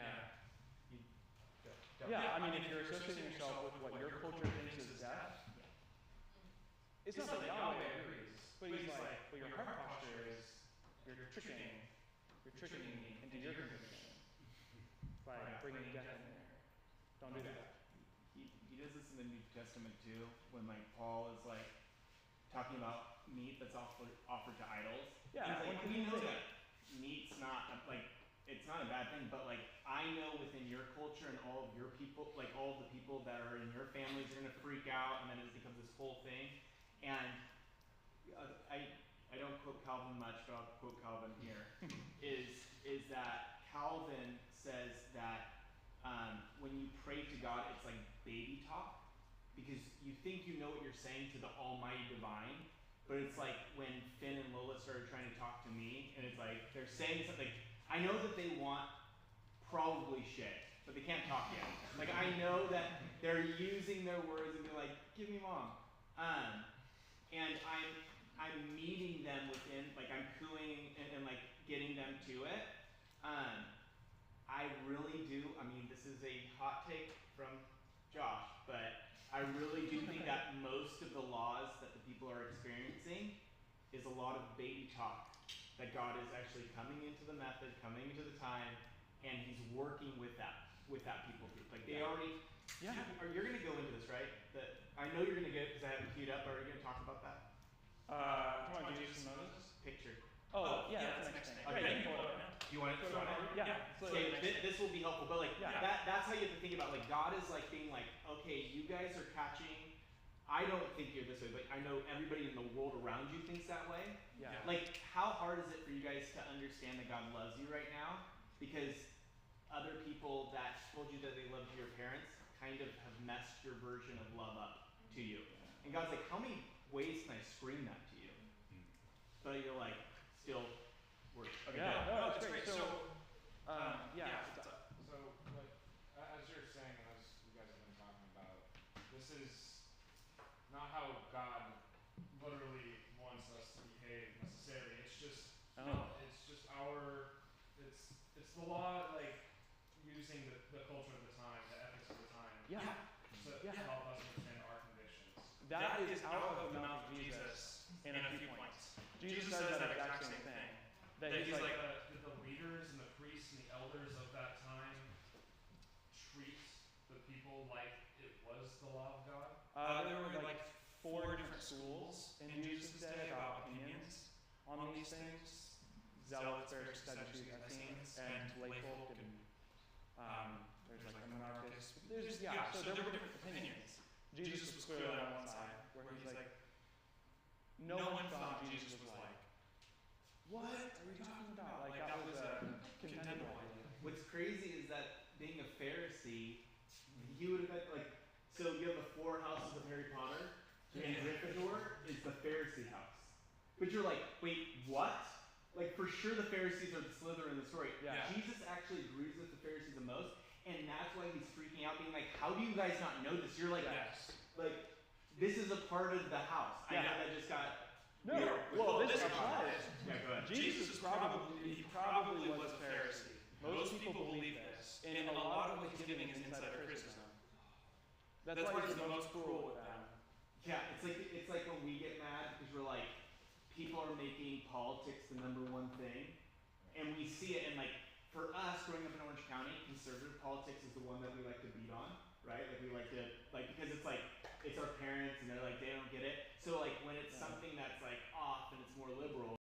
don't. Yeah, I mean, if you're associating yourself with what your culture thinks is death, it's not that Yahweh agrees, but he's like, well, your heart posture is you're tricking me into your conviction by bringing death in there. Don't do that. He does this in the New Testament too, when like Paul is like talking about meat that's offered to idols. Yeah, he's like, we know that meat's not like it's not a bad thing, but like I know within your culture and all of your people, like all of the people that are in your families are gonna freak out, and then it becomes this whole thing. And I don't quote Calvin much, but I'll quote Calvin here. is that Calvin says that when you pray to God, it's like baby talk, because you think you know what you're saying to the Almighty Divine, but it's like when Finn and Lola started trying to talk to me, and it's like they're saying something. I know that they want probably shit, but they can't talk yet. Like I know that they're using their words and be like, "Give me mom," and I'm meeting them within, like I'm cooing and like getting them to it. I really do. I mean, this is a hot take from Josh, but I really do think that most of the laws that the people are experiencing is a lot of baby talk. That God is actually coming into the method, coming into the time, and He's working with that people group. Like they already. Yeah. You're gonna go into this, right? I know you're gonna get it because I have it queued up. Are you gonna talk about that? Come on, Jesus and Moses. Picture. Oh, yeah, that's the next thing. Okay, you can pull it up now. Do you want it? Yeah. Okay, this will be helpful, but like that's how you have to think about. Like God is like being like, okay, you guys are catching. I don't think you're this way, but I know everybody in the world around you thinks that way. Yeah. Like, how hard is it for you guys to understand that God loves you right now? Because other people that told you that they loved your parents kind of have messed your version of love up to you. And God's like, how many ways can I scream that to you? But you're like, still works. Okay, Yeah, go. no, it's great. So, So, like, as you're saying, and as you guys have been talking about, this is not how God literally wants us to behave necessarily. It's just, it's just it's the law, like, using the culture of the time, the ethics of the time, to help us understand our convictions. That is out of the mouth of Jesus in a few points. Jesus says that exact same thing. That he's like, the leaders and the priests and the elders of that time treat the people like it was the law of God. There were like 4 different schools in Jesus' day about opinions on these things. Zealots, Pharisees, Sadducees, Essenes, and layfolk, and there's like a monarchist. So there were different opinions. Jesus was clearly on one side, where he's like, no one thought Jesus was like, what are you talking about? Like that was a contendable idea. What's crazy is that being a Pharisee, he would have been like, so you have the 4 houses of Harry Potter, and Gryffindor is the Pharisee house. But you're like, wait, what? Like, for sure the Pharisees are the Slytherin in the story. Yeah. Jesus actually agrees with the Pharisees the most, and that's why he's freaking out, being like, how do you guys not know this? You're like, like, this is a part of the house. I know that just got... No, well, this applies. Yeah, go ahead. Jesus probably was a Pharisee. Most people believe this, and a lot of what he's giving is insider criticism. That's why he's the most cruel with them. Yeah, it's like when we get mad because we're like, people are making politics the #1 thing, and we see it, and like, for us growing up in Orange County, conservative politics is the one that we like to beat on, right? Like we like to, like, because it's like, it's our parents and they're like, they don't get it. So like when it's something that's like off and it's more liberal,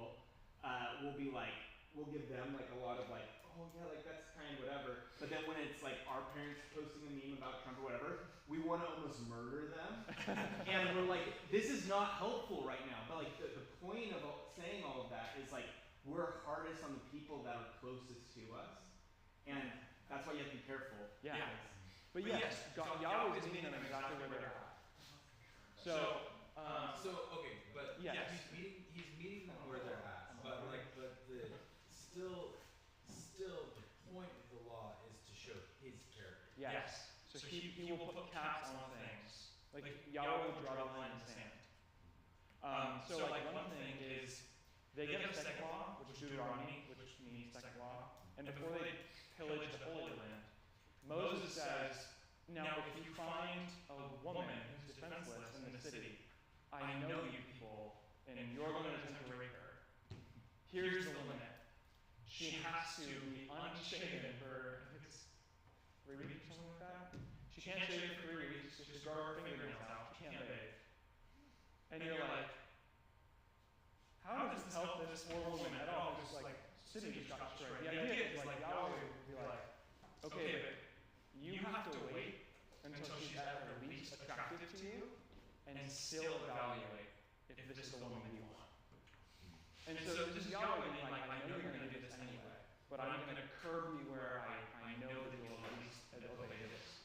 we'll be like, we'll give them like a lot of like, oh yeah, like that's kind of whatever. But then when it's like our parents posting a meme about Trump or whatever, we want to almost murder them. And we're like, this is not helpful right now. But like the point of saying all of that is like, we're hardest on the people that are closest to us. And that's why you have to be careful. Yeah. But yes, Yahweh's meeting them exactly where they're at. So okay, but yes. he's meeting them where they're at. But the still the point of the law is to show his character. Yes. So he will put caps on things. Like Yahweh will draw the line in the sand. So like one thing is they get a second law, which is Deuteronomy, which means second law, and before they pillage the Holy Land, Moses says, now if you find a woman who's defenseless in the city, I know you people, and you're going to attempt to rape her. Here's the limit. She has to be unshaven for, I think it's 3 weeks or something like that. She can't shave for 3 weeks, just grow her fingernails out, she can't bathe. And you're like, how does this help this poor woman at all? Just like, city just got destroyed. The idea is like, Yahweh would be like, okay, but you have to wait until she's at her least attractive to you, and still evaluate if this is the woman that you want. And so this is Yahweh being like, I know you're going to do this anyway, but I'm going to curb you where I know that you'll at least obey this.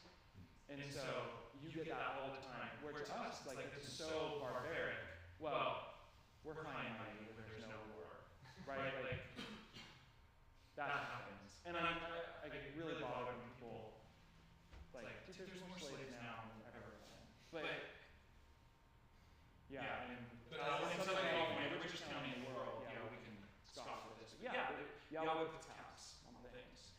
And so you get that all the time. Where to us, like, it's so barbaric. Well, we're fine by you if there's no war, right? Like, that happens. And I get really bothered when people, like, dude, there's more slaves now than ever. But, yeah, and something like the richest county in the world, yeah, we can scoff at this. But yeah, Yahweh puts caps on things.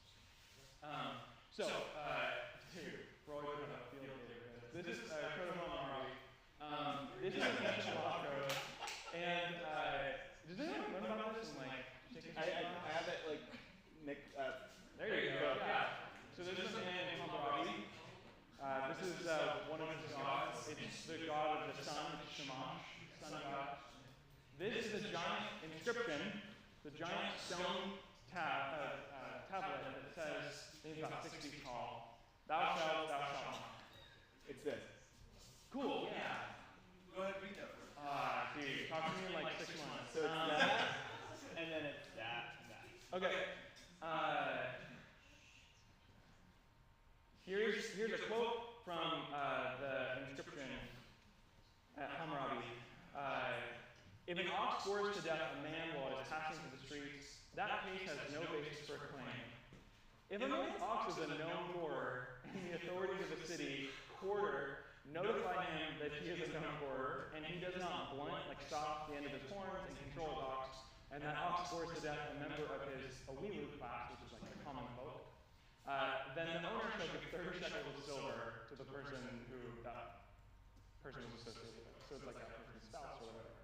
Dude, Roy put up a field day with this. This is Code of Monrovia. This is an ancient law code. And, does anyone learn about this? And, like, I have it, like, Nick, there you go. Yeah. So there's this man named Monrovia. This is one of his gods. It's the god of the sun, Shamash, sun god. This is a giant inscription, the giant stone tablet that says, I think it's about 6 feet tall, thou shalt not. it's this. Cool, yeah. Go ahead, read that first. Dude, talk to me in like 6 months. So it's that, and then it's that, and that. Okay. Here's a quote from the inscription at Hammurabi. If an ox gores to death a man while it is passing through the streets, that case has no basis for a claim. If a man's ox is a known gorer, and the authorities of the city quarter notify him that he is a known gorer, and he does not stop the end of his horns and control his ox, and that ox gores to death a member of his awilu class, which is like the common folk, then the owner shall give 30 shekels of silver to the person who that person was associated with. So it's like that person's spouse or whatever.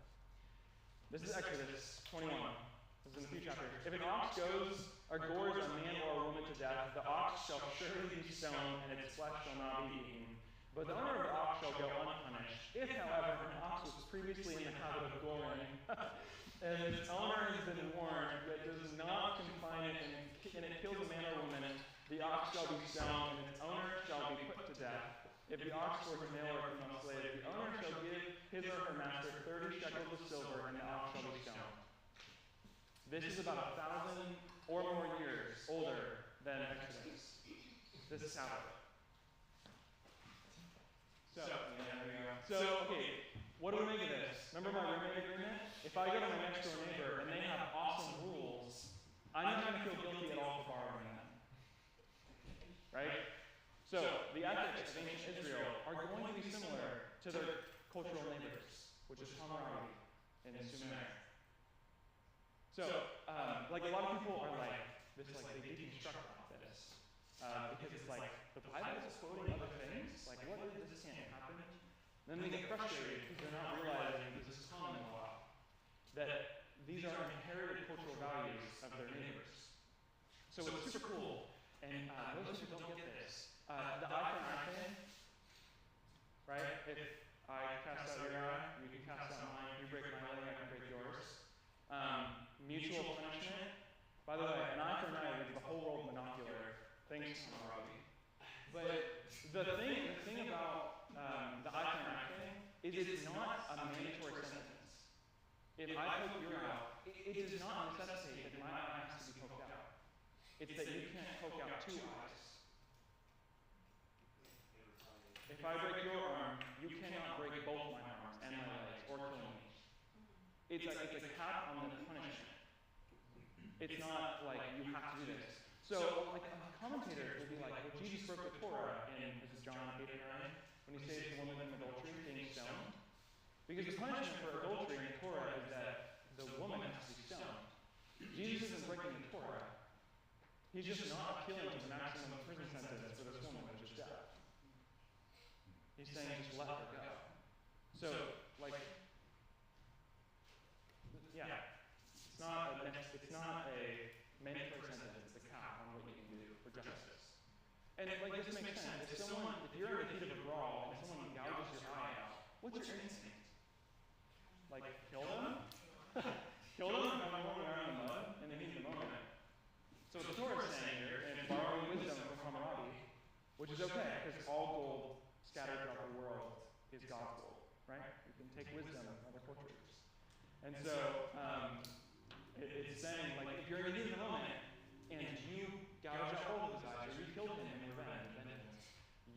This is Exodus 21. This is in a few chapters. If an ox goes or gores a man or a woman to death, the ox shall surely be stoned, and its flesh shall not be eaten. But the owner of the ox shall go unpunished. If, however, an ox was previously in the habit of goring, and its owner has been warned that does not confine it, and it kills a man or woman, the ox shall be stoned, and its owner shall be put to death. If the ox was a male or female slave, the owner shall give his or her master 30 shekels of silver, and the ox shall be stoned. This is about 1,000 or more years older than Exodus. This is Sabbath. So, okay, what do we make of this? Remember my roommate agreement? If I go to my next door neighbor and they have awesome rules, I'm not going to feel guilty at all for borrowing them. Right? So, the ethics of ancient Israel are going to be similar to their cultural neighbors, which is Hammurabi and Sumer. So, like a lot of people are like, they deconstruct off this. Because it's like, the Bible is quoting other things? Like, what is this can't happen? Then they get frustrated because they're not realizing that this is common law. That these are inherited cultural values of their neighbors. So it's super cool. And those who don't get this, the eye for an eye thing, right? If I cast out your eye, you can cast out mine. You break my leg, I can break yours. Mutual punishment. By the way, an eye for an eye leaves the whole world monocular. Thanks, Monrovia. But the thing about the eye for an eye thing is it's not a mandatory sentence. If I poke your eye out, it does not necessitate that my eye has to be poked out. It's that you can't poke out two eyes. If I break your arm, you cannot break both my arms and my legs or kill me. It's a cap on the punishment. It's not like you have to do this. So, like, commentators will be like, well, Jesus broke the Torah in John 8 or 9 when he saves the woman in adultery being stoned. Because the punishment for adultery in the Torah is that the woman has to be stoned. Jesus isn't breaking the Torah. He's just not appealing to the maximum prison sentence for this woman, which is death. He's saying just let her go. So, like, yeah, it's not a mandatory sentence. It's a cap on what you can do for justice. And like this makes sense. If you're in the heat of a brawl and someone gouges your eye out, what's your instinct? Like, kill them? Kill them if I'm rolling around in the mud in the heat of the moment. So what the Torah is saying here, and borrowing wisdom from Hammurabi, which is okay, because all gold scattered throughout the world is God's gold, right? You can take wisdom from other cultures. And so, it's saying, like, if you're in the heat of the moment, and you gouge out both of his eyes, or you killed him in vengeance,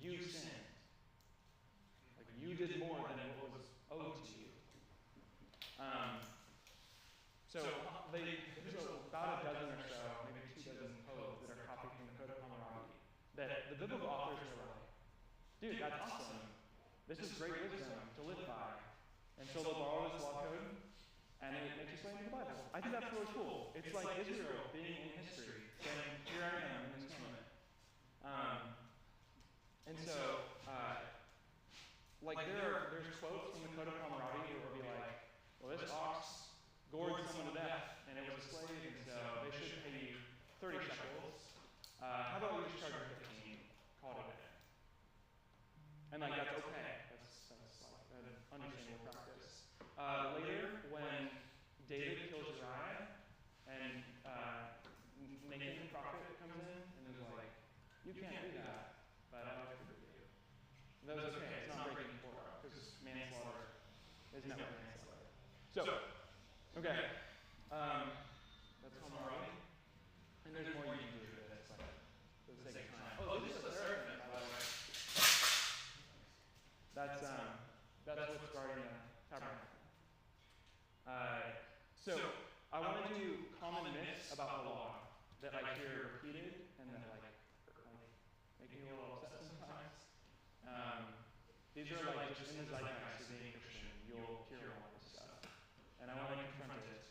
you sinned. Like, you did more than what was owed to you. So, there's about a dozen or so, maybe 2 dozen codes that are copied from the Code of Hammurabi, that the biblical authors were like, dude, that's awesome. This is great wisdom to live by. And so they'll borrow this law code, and it makes its way into the Bible. I think that's really cool. It's like Israel being in history, saying, here I am in this moment. And so, like, there's quotes from the Code of Hammurabi where it'll be like, well, this ox gored someone to death, and it was a slave, and so they should pay you 30 shekels. How about we just charge you 15? Call it a day. And, like, that's okay. That's like an understandable practice. Later, when David kills Uriah, and Nathan the prophet comes in and is like, you can't do that, but I like to forgive you. And that was okay. It's not breaking the Torah, because manslaughter is never manslaughter. So, okay. That's Hammurabi. And there's more you can do to this, like, for the sake of time. Oh, this is a seraphim, by the These are like just in the zeitgeist of being Christian. You'll hear all this stuff. And I want to confront it.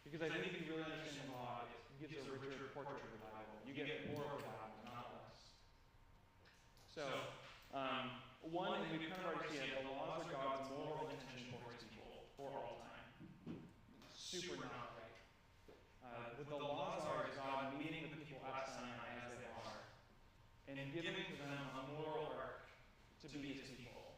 Because I think if you really understand the law, it gives a richer portrait of the Bible. You get more of the Bible, not less. So, one, and we've kind of already seen it, the laws are God's moral intention for his people, for all time. Super not right. What the laws are is God meeting the people at Sinai as they are, and giving to them a moral arc to be his people.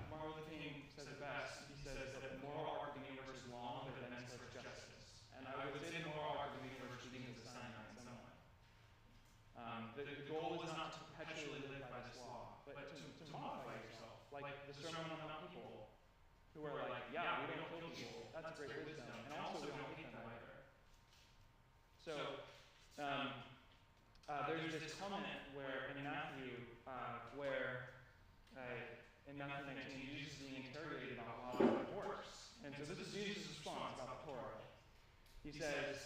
Martin Luther King says it best. He says that the moral arc of the universe is long, but it ends towards justice. And I would say the moral arc of the universe begins at Sinai in some way. The goal is not to perpetually live by this law, but to modify yourself. Like the Sermon on the Mount people, who are like, yeah, we don't kill people. That's great wisdom. And also we don't hate them either. So, there's this comment where in Matthew, in Matthew 19, Jesus is being interrogated about laws of divorce. And so this is Jesus' response about the Torah. He says,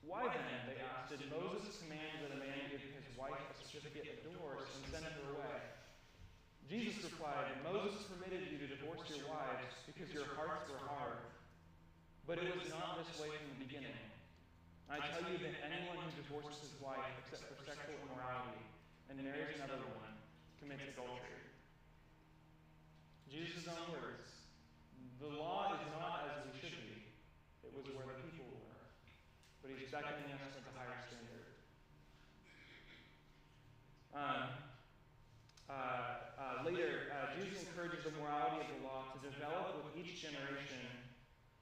"Why then," they asked, "did Moses command that a man give his wife a certificate of divorce and send her away?" Jesus replied, "Moses permitted you to divorce your wives because your hearts were hard. But it was not this way from the beginning. I tell you that anyone who divorces his wife except for sexual immorality and marries another one commits adultery." Jesus' own words. The law is not as we should be. It was where the people were. But he's beckoning us to the higher standard. Later, Jesus encourages the morality of the law to develop with each generation,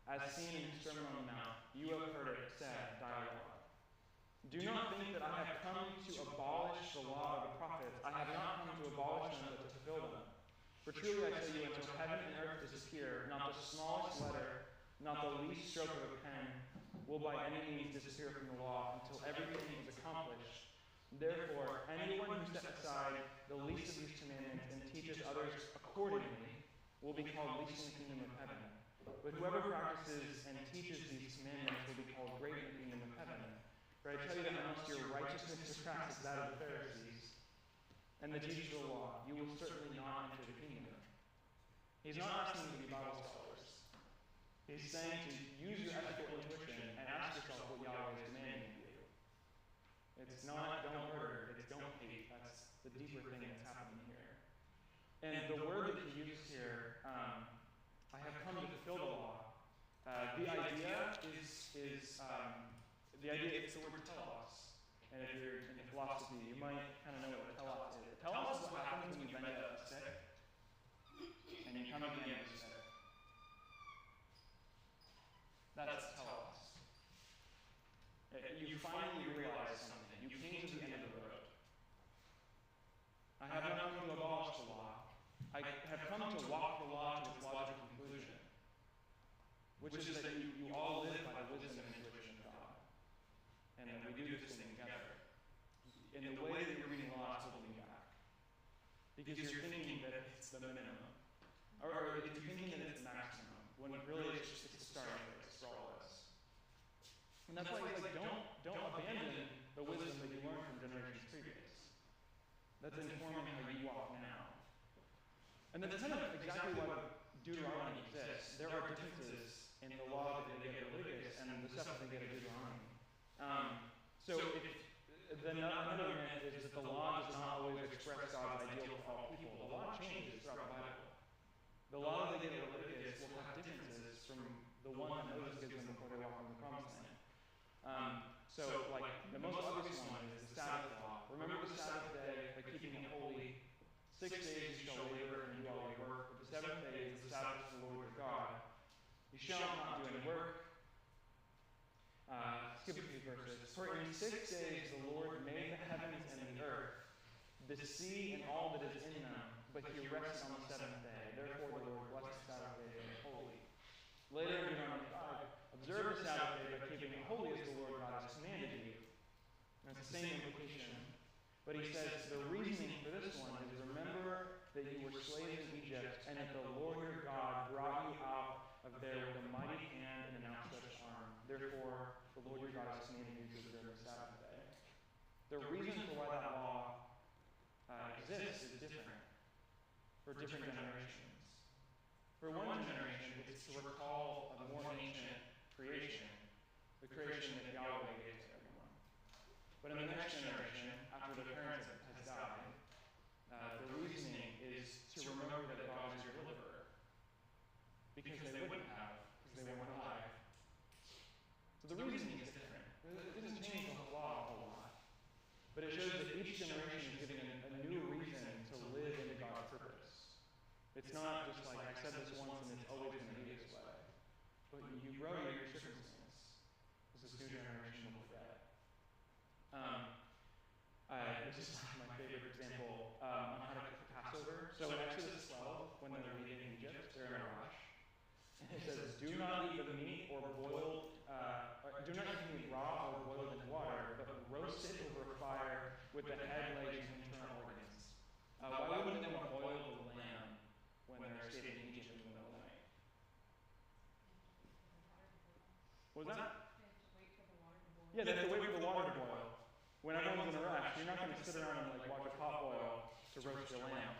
as seen in his Sermon on the Mount. You have heard it said, dialogue. "Do not think that I have come to abolish the law of the prophets. I have not come to abolish them, but to fulfill them. For truly I tell you, until heaven and earth disappear, not the smallest letter, not the least stroke of a pen, will by any means disappear from the law until everything is accomplished. Therefore, anyone who sets aside the least of these commandments and teaches others accordingly will be called least in the kingdom of heaven. But whoever practices and teaches these commandments will be called great in the kingdom of heaven. For I tell you that unless your righteousness surpasses that of the Pharisees and the teachers of the law, you will certainly not enter the kingdom." He's not asking you to be Bible scholars. He's saying to use your ethical intuition and ask yourself what Yahweh is demanding of you. It's not don't murder, it's don't hate. That's the deeper thing that's happening here. And the word that he uses here, I have come to fulfill the law. The idea is the word telos. And if you're into philosophy, you might kind of know what a telos is. A telos is what happens when you bend a stick and you come to the end of the stick. That's telos. You finally realize something. You came to the end of the road. I have not come to abolish the law. I have come to walk the law to its logical conclusion, which is that you all live by the wisdom and intuition of God, and that we do this thing together. In the way that you're reading the law, it's holding you back, because you're thinking that it's the minimum, or you're thinking that it's the maximum, when really it's the starting place for all of us. And that's why he's like, don't abandon the wisdom that you learned from generations previous. That's informing how you walk now. And that's kind of exactly why Deuteronomy exists. There are differences in the law that they get at Leviticus and the stuff that they get at Deuteronomy. Another myth is that the law does not always express God's ideal for all people. The law changes throughout the Bible. The law that they get at Leviticus will have differences from the one that Moses gives them before they walk on the promised land. The most obvious one is the Sabbath law. Remember the Sabbath day by keeping it holy. 6 days you shall labor and do all your work, but the seventh day is the Sabbath of the Lord your God. You shall not do any work. Skip a few verses. For in 6 days the Lord made the heavens and the earth, the sea and all that is in them, but he rested on the seventh day. Therefore the Lord blessed the Sabbath day and made it holy. Later in Deuteronomy 5, observe the Sabbath day by keeping it holy as the Lord God has commanded you. And it's the same implication. But he says the reasoning for this one is remember that you were slaves in Egypt and that the Lord your God brought you out of there with a mighty hand and an outstretched arm. Therefore, the Lord your God has commanded you to observe the Sabbath day. The reason for why that law for different generations. For one generation, it's to recall a more ancient creation, the creation that Yahweh gave to everyone. But in the next generation, after their parents has died, the reasoning is to remember that God is your deliverer. Because they wouldn't have, because they weren't alive. So the reasoning is different. It doesn't change the law a whole lot. But it shows that each generation is given a new reason to live into God's purpose. It's not just like, I said this once and it's always going to be this way. But you grow in your circumstance. This new generation will forget. This is my favorite example on how to cook Passover. So in Exodus 12, when they're leaving Egypt, they're in a rush. And it says, do not eat the meat or boiled, do not eat the meat raw or boiled in water, but roast it over a fire with the head, legs, and internal organs. Why wouldn't they want to boil the lamb when they're escaping Egypt in the middle of the night? What was that? They have to wait for the water to boil. Yeah, they have to wait for the water to boil. When everyone's in a rush, you're not going to sit around and like watch a pot boil to roast your lamb.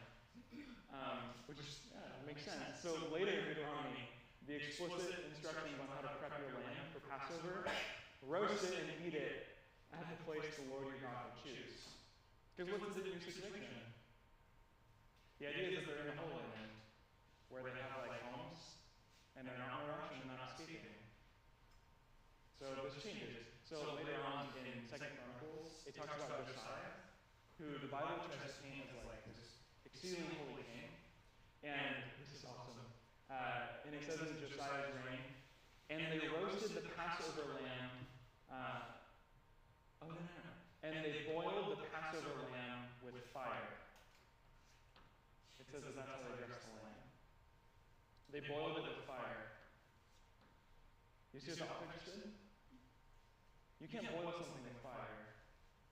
Which is, makes sense. So later in Deuteronomy, the explicit instructions on how to prep your lamb for Passover, roast it and eat it at the place the Lord your God will choose. Because what's the new situation? The idea is that they're in the Holy Land, where they have like homes, and they're not in a rush and they're not escaping. So this changes. So later on in 2 Chronicles, it talks about Josiah, who the Bible tries to paint as like this exceedingly holy king. And this is awesome. And it says in Josiah's reign, and they roasted the Passover lamb. And they boiled the Passover lamb with fire. It says that that's how they dressed the lamb. They boiled it with fire. You see what the author just did? You can't boil something with fire.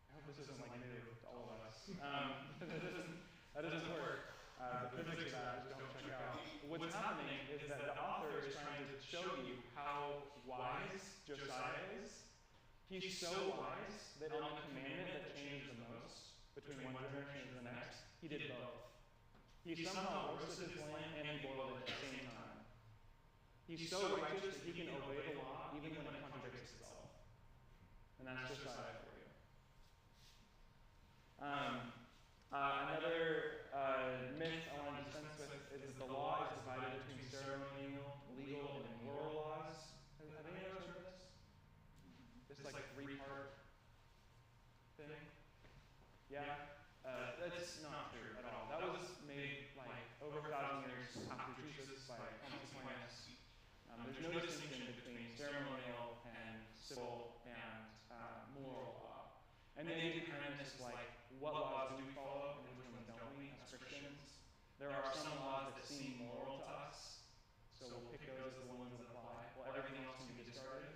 I hope this isn't like new to all of us. That doesn't work. The physics of that just don't check out. What's happening is that the author is trying to show you how wise Josiah is. He's so wise that on the commandment that changes the most between one generation and the next, he did both. He somehow roasted his lamb and he boiled it at the same time. He's so righteous that he can obey the law even when it contradicts itself. And that's Josiah for you. Another myth I want to dispense with is that the law is divided between ceremonial, legal, and moral laws. Have any of us heard of this? This like three-part thing? Yeah? That's not true at all. That was made like over 1,000 years after Jesus by Thomas Aquinas. There's no distinction between ceremonial and civil and moral law. And the idea behind this is like, what laws do we follow and which ones don't we as Christians? There are some laws that seem moral to us, so we'll pick those as the ones that apply, while everything else can be discarded.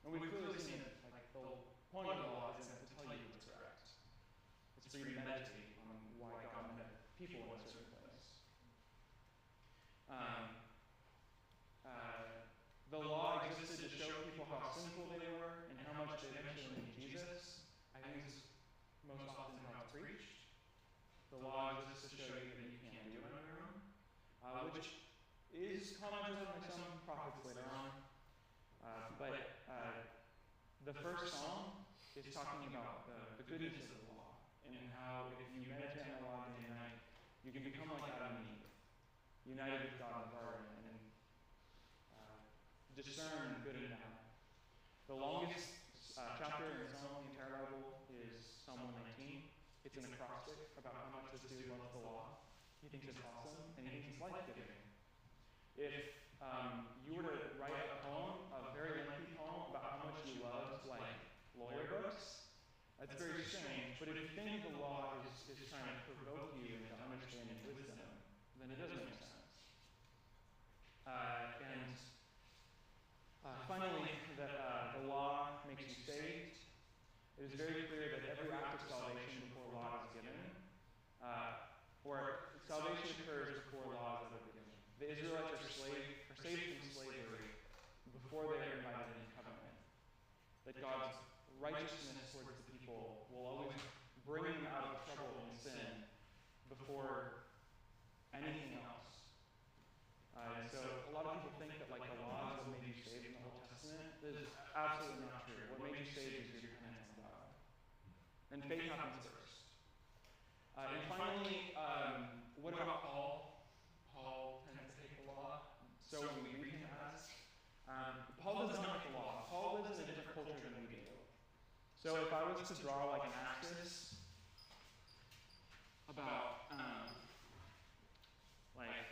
And we've clearly seen that like, the point of the law isn't to tell you what's correct. It's for you to meditate on why God met people in a certain place. The law existed to show people how sinful they were and how much they eventually need Jesus. I think this is most often how it's preached. The law exists to show you that you can't do it on your own, which is commented on by some prophets later on. But the first psalm is talking about the goodness of the law and how if you meditate on the law day and night, you can become like Adam and Eve, united with God in the garden and discern good and bad. The longest chapter in the Psalm, the entire Bible, is Psalm 119. It's an acrostic about how much this dude loves the law. He thinks it's awesome, and he thinks it's life-giving. If you were to write a poem, a very lengthy poem about how much you loved, like, lawyer books, that's very strange. But if you think the law is trying to provoke you into understanding wisdom, then it doesn't make sense. Finally, that the law makes you saved. It is very clear that every act of salvation before law is given, or salvation occurs before law is ever given. The Israelites are saved from slavery before they are invited into covenant. That God's righteousness towards the people will always bring them out of trouble and sin before anything And finally, what about Paul? Paul tends to hate the law. So we read him as. Paul does not hate the law. Paul lives in a different culture than we do. So if I was to draw like an axis about, like,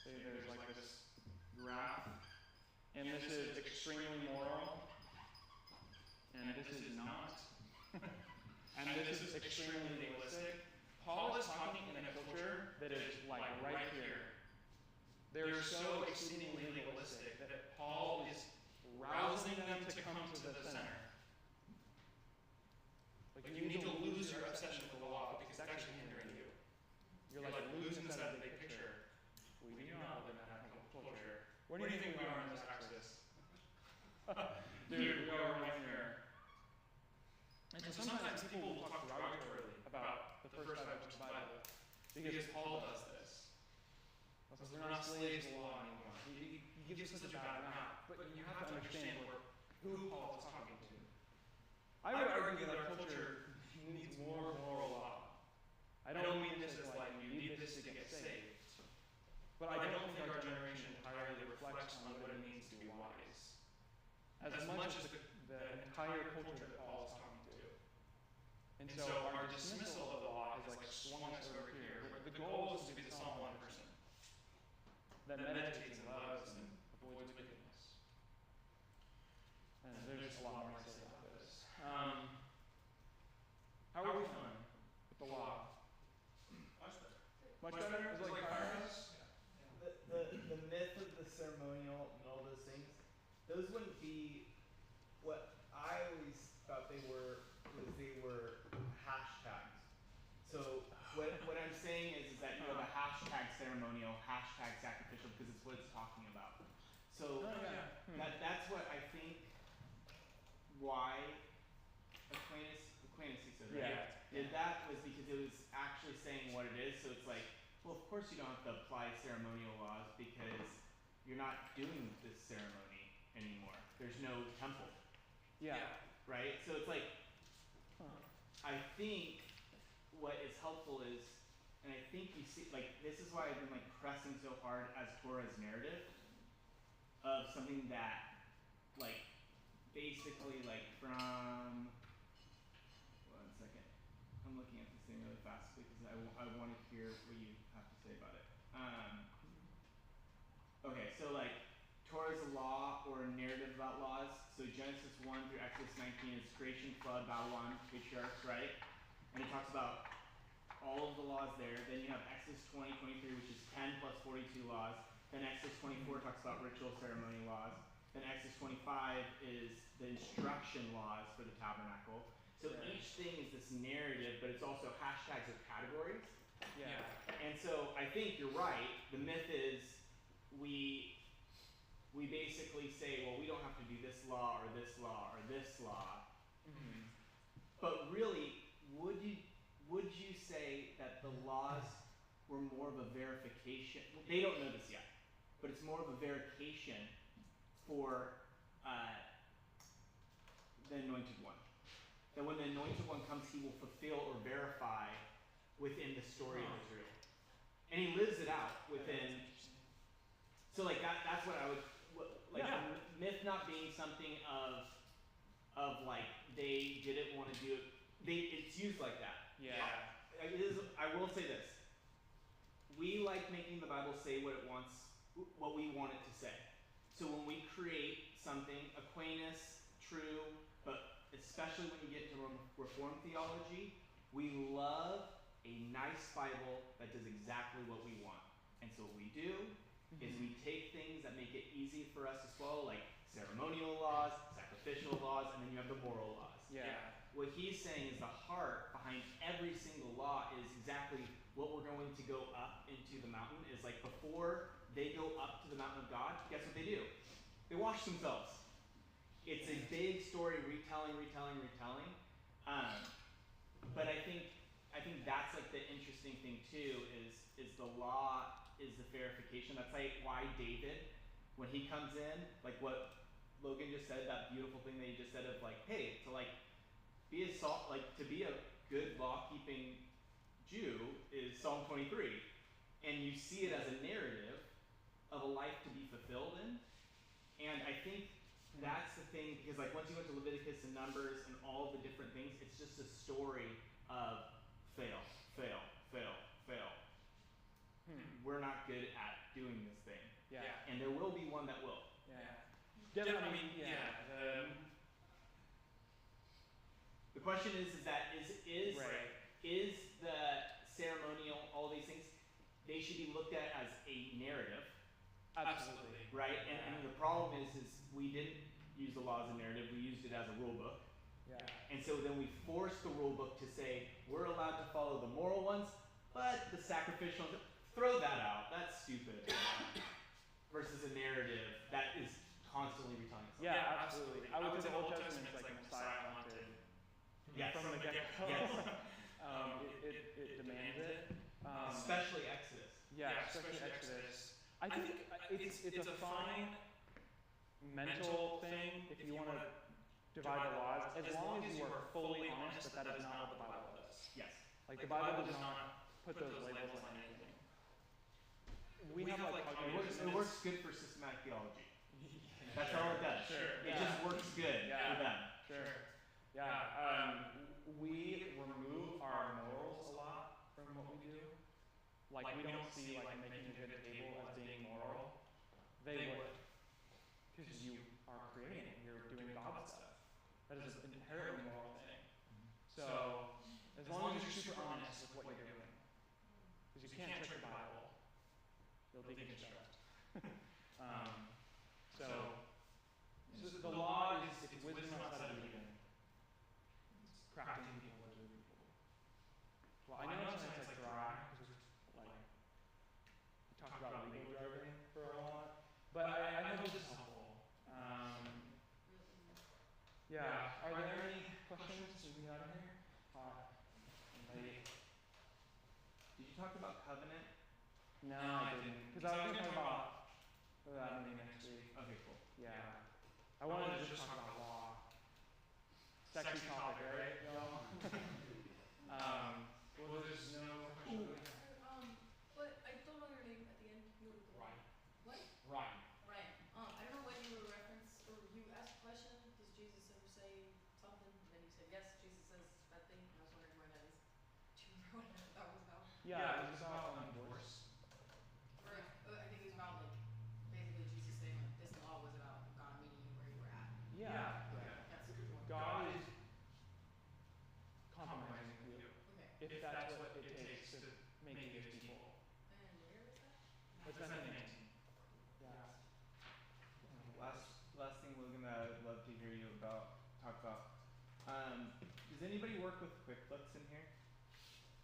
say there's like this graph, and this is extremely moral, and this is not, and this is extremely legalistic. Paul is talking in a culture that is like right here. They're so exceedingly legalistic that Paul is rousing them to come to the center. Like you need to lose your obsession with the law because it's actually hindering you. You're like losing sight of the big picture. We do not live in that kind of culture. Where do you think we are in this axis? Dude, we are right here. And so sometimes people will talk derogatorily about the first 5 books of the Bible because Paul does this. Because we're not slaves to the law anymore. He gives us such a bad rap. But you have to understand who Paul is talking to. I would argue that our culture needs more moral law. I don't mean this as like you need this to get saved. But I don't think our generation entirely reflects on what it means to be wise. As much as the entire culture that Paul is talking to. And so our dismissal of the law has like swung us over here. The goal is to be the Psalm 1 person that meditates and loves and avoids wickedness. And there's a lot more to say about this. How are we feeling with the law? Much better. Much better? Is it like firehouse? The myth of the ceremonial and all those things, those wouldn't be what I always thought they were, was they were hashtags. So what I'm saying is that you have a hashtag ceremonial, hashtag sacrificial, because it's what it's talking about. So that's what I think why Aquinas said did that was because it was actually saying what it is. So it's like, well, of course you don't have to apply ceremonial laws because you're not doing this ceremony anymore. There's no temple. Yeah. Right? So it's like, I think what is helpful is, and I think you see, like, this is why I've been like pressing so hard as Torah's narrative of something that, like, basically, like, from, one second, I'm looking at this thing really fast because I want to hear what you have to say about it. Okay, so like, Torah's a law or a narrative about laws. So Genesis 1 through Exodus 19 is creation, flood, Babylon, patriarchs, right? And it talks about all of the laws there. Then you have Exodus 20, 23, which is 10 plus 42 laws. Then Exodus 24 talks about ritual ceremony laws. Then Exodus 25 is the instruction laws for the tabernacle. So each thing is this narrative, but it's also hashtags or categories. Yeah. And so I think you're right. The myth is we basically say, well, we don't have to do this law or this law or this law. Mm-hmm. But really, would you say that the laws were more of a verification? Well, they don't know this yet, but it's more of a verification for the Anointed One. That when the Anointed One comes, he will fulfill or verify within the story of Israel. And he lives it out within. So like that's what I would, like, myth not being something of like they didn't want to do it. It's used like that. Yeah. It is, I will say this. We like making the Bible say what it wants, what we want it to say. So when we create something, Aquinas, true, but especially when you get into Reformed theology, we love a nice Bible that does exactly what we want. And so what we do is we take things that make it easy for us to swallow, like ceremonial laws, sacrificial laws, and then you have the moral laws. Yeah. What he's saying is the heart behind every single law is exactly what we're going to go up into the mountain. Is like before they go up to the mountain of God, guess what they do? They wash themselves. It's a big story, retelling. But I think that's like the interesting thing too, is the law is the verification. That's like why David, when he comes in, like what Logan just said, that beautiful thing that he just said of like, hey, to like be a to be a good law-keeping 23, and you see it as a narrative of a life to be fulfilled in. And I think that's the thing, because like once you went to Leviticus and Numbers and all the different things, it's just a story of fail, fail, fail, fail. We're not good at doing this thing. Yeah. And there will be one that will. Yeah. I mean, The question is that Right. is the ceremonial, all these things, they should be looked at as a narrative, absolutely. right? And the problem is we didn't use the law as a narrative, we used it as a rule book. Yeah. And so then we forced the rule book to say we're allowed to follow the moral ones, but the sacrificial, throw that out. That's stupid. Versus a narrative that is constantly retelling itself. Yeah, absolutely. I would say the Old Testament is like Messiah wanted. Yes. From the get-go. Yes. It demands it. Especially Exodus. Yeah, especially Exodus. I think it's a fine mental thing if you want to divide the laws, as long as you are fully honest that is not what the Bible does. Yes. Like the Bible does not put those labels on anything. We have like it works good for systematic theology. That's all it does. Sure. It just works good for them. Sure. Yeah. We remove our morals a lot from what we do. Like we don't see like making a good table as being moral. They would. Because you are creating, you're doing God stuff. That is an inherently moral thing. So, as long as you're super honest with what you're doing, because you can't trick the Bible, you'll deconstruct. So the law is wisdom outside of reason. It's crafting people as people. Well, I know it's like dry, because we're like, we talked about legal jargon for a lot, but I know this is helpful. Yeah. Are there any questions we got in here? Did you talk about covenant? No, I didn't. Because I was going to talk about that maybe next week. Okay, cool. Yeah. I wanted to just talk about law. Sexy topic, right, y'all? Well, there's no question. But I don't know your name at the end. You were Ryan. What? Ryan. Ryan. I don't know when you were referenced or you asked a question. Does Jesus ever say something? And then you said yes. Jesus says that thing. And I was wondering where that is. Do you remember what that was about? Yeah, it was about divorce. Or I think it was about like basically Jesus saying like this law was about God meeting you where you were at. Yeah. That's a good one. God is compromising with you. Okay. If that's what it takes to make you his people. And where is that? That's Matthew 19. Yeah. Last thing, Logan, that I would love to hear you talk about. Does anybody work with QuickBooks in here?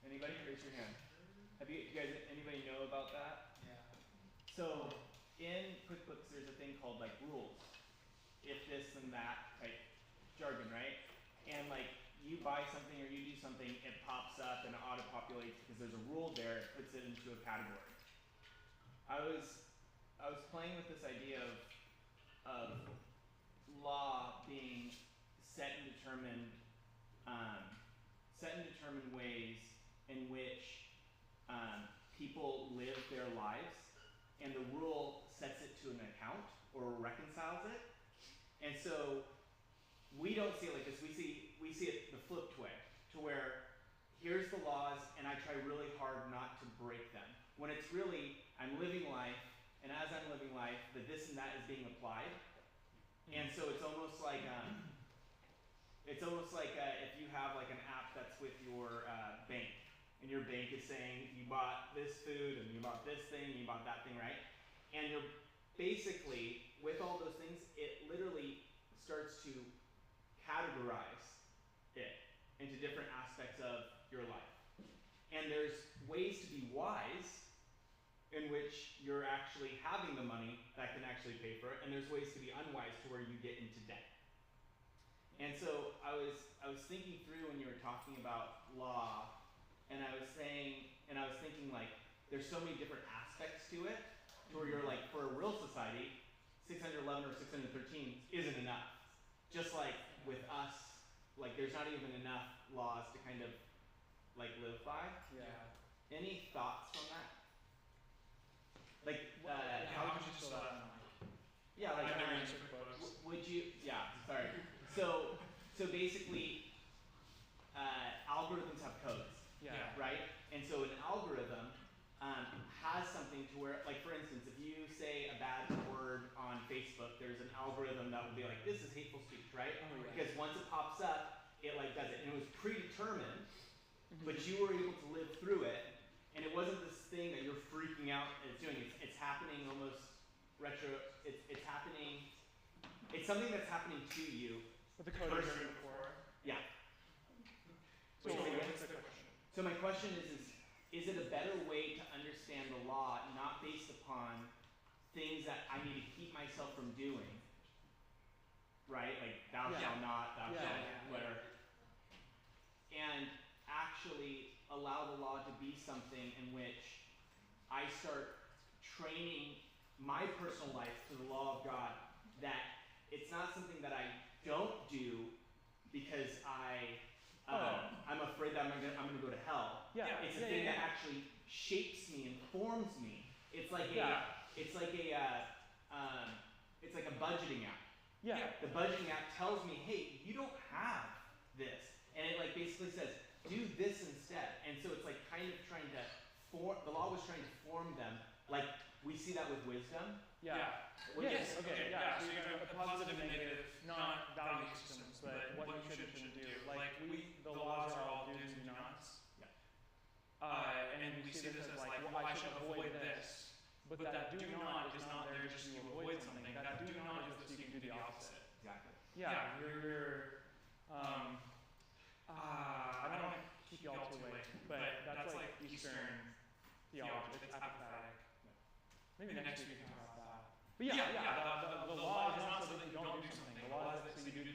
Anybody? Raise your hand. Have you guys, anybody know about that? Yeah. So in QuickBooks, there's a thing called like rules. If this and that type jargon, right? And like you buy something or you do something, it pops up and it auto-populates because there's a rule there, it puts it into a category. I was playing with this idea of law being set and determined ways in which people live their lives, and the rule sets it to an account or reconciles it. And so we don't see it like this. We see it the flipped way, to where here's the laws and I try really hard not to break them. When it's really, I'm living life, and as I'm living life, the this and that is being applied. And so it's almost like if you have like an app that's with your bank, and your bank is saying you bought this food and you bought this thing and you bought that thing, right? And you're basically, with all those things, it literally starts to categorize it into different aspects of your life. And there's ways to be wise in which you're actually having the money that can actually pay for it, and there's ways to be unwise to where you get into debt. And so I was thinking through when you were talking about law, and I was thinking like there's so many different aspects to it, to where you're like, for a real society, 611 or 613 isn't enough. Just like with us, like there's not even enough laws to kind of like live by. Yeah. Any thoughts from that? Like, How would you spell that on? yeah, like, I've never answered books. would you, yeah, sorry. So basically, algorithms have codes, Yeah. right? And so an algorithm has something to where, like for instance, if you say a bad word on Facebook, there's an algorithm that will be like, this is hateful speech, right? Oh, yeah. Because once it pops up, it like does it. And it was predetermined, Mhm. but you were able to live through it. And it wasn't this thing that you're freaking out and it's doing. It's happening almost retro, it's happening, it's something that's happening to you. But the code is written before. Yeah. So Wait, say again? what's the question? So my question is it a better way to understand the law, not based upon things that I need to keep myself from doing, right? Like thou Yeah. shalt not, thou Yeah, shalt, yeah. whatever. And actually allow the law to be something in which I start training my personal life to the law of God, that it's not something that I don't do because I'm afraid that I'm gonna go to hell. Yeah. It's a thing that actually shapes me and forms me. It's like it's like a budgeting app. Yeah. The budgeting app tells me, hey, you don't have this, and it like basically says, do this instead. And so it's like kind of trying to the law was trying to form them, like we see that with wisdom. Yeah. Yes. Okay. Yeah. So So you have a positive and negative, not value systems, but what you should and shouldn't do. Like the laws are all do's and do nots. And we see this as like, well, I should avoid this. But that do not is not there just to avoid something. That do not is so you can do the opposite. Exactly. Yeah. I don't want to keep y'all too late, but that's like Eastern theology. It's apophatic. Maybe next week we can talk about that. But the law is not so that you don't do something. The law is so you do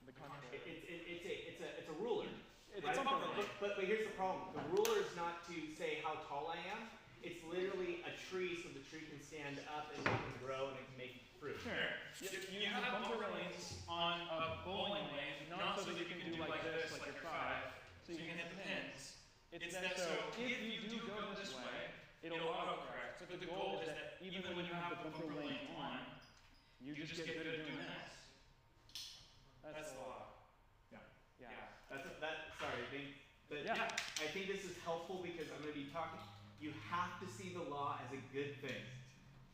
the contrary. It's a ruler. It's right? a bumper. But here's the problem. The ruler is not to say how tall I am. It's literally a tree, so the tree can stand up and it can grow and it can make fruit. Sure. You have bumper lanes on a bowling lane, not so that you can do like this, like your 5, so you can hit the pins. It's that so if you do go this way, it'll autocorrect. But the goal is that even when you have the bumper lane on, you just get good at doing this. That's the law. I think this is helpful because I'm going to be talking. You have to see the law as a good thing.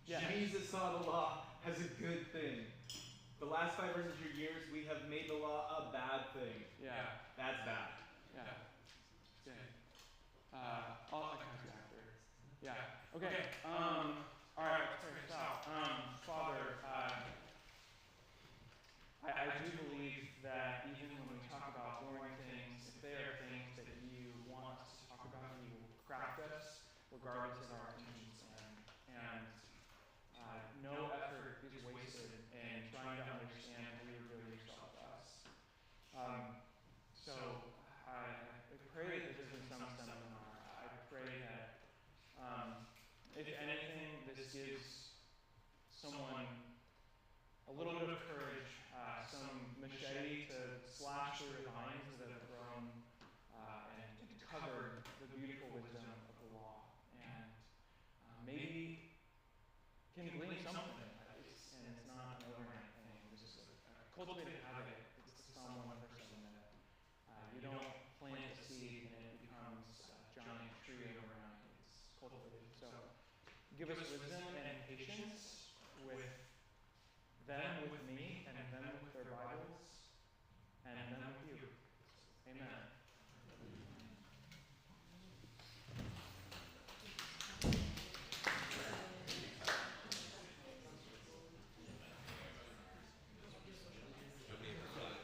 Yeah. Jesus saw the law as a good thing. The last 500 years, we have made the law a bad thing. Yeah. That's bad. Yeah. Good. I'll come to you after. Yeah. Okay. All right. Let's pray this out. Father, I do believe that even when we talk about boring things, if they are things that you want us to talk about, you will craft us regardless of our intentions. And no effort is wasted in trying to understand who you reveal yourself to us. So I pray that this is some seminar. I pray that if anything, this gives someone a little bit of courage, some machete to slash through the vines that have grown and covered the beautiful wisdom of the law, and maybe can glean something. And it's not an overnight thing. It's just a cultivated habit. It's the Psalm 1 person that you don't plant a seed and it becomes a giant tree overnight. It's cultivated. So give us wisdom and patience with them, with me, and them with their Bibles, and them with you. Amen.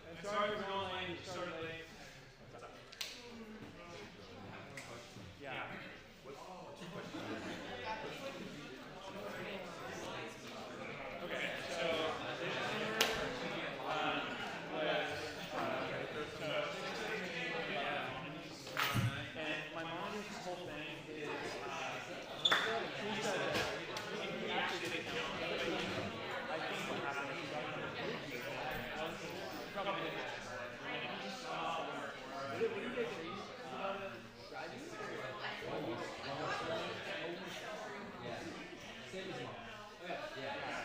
And sorry for going late. You started late. Yeah. Okay, so I love it. Yeah.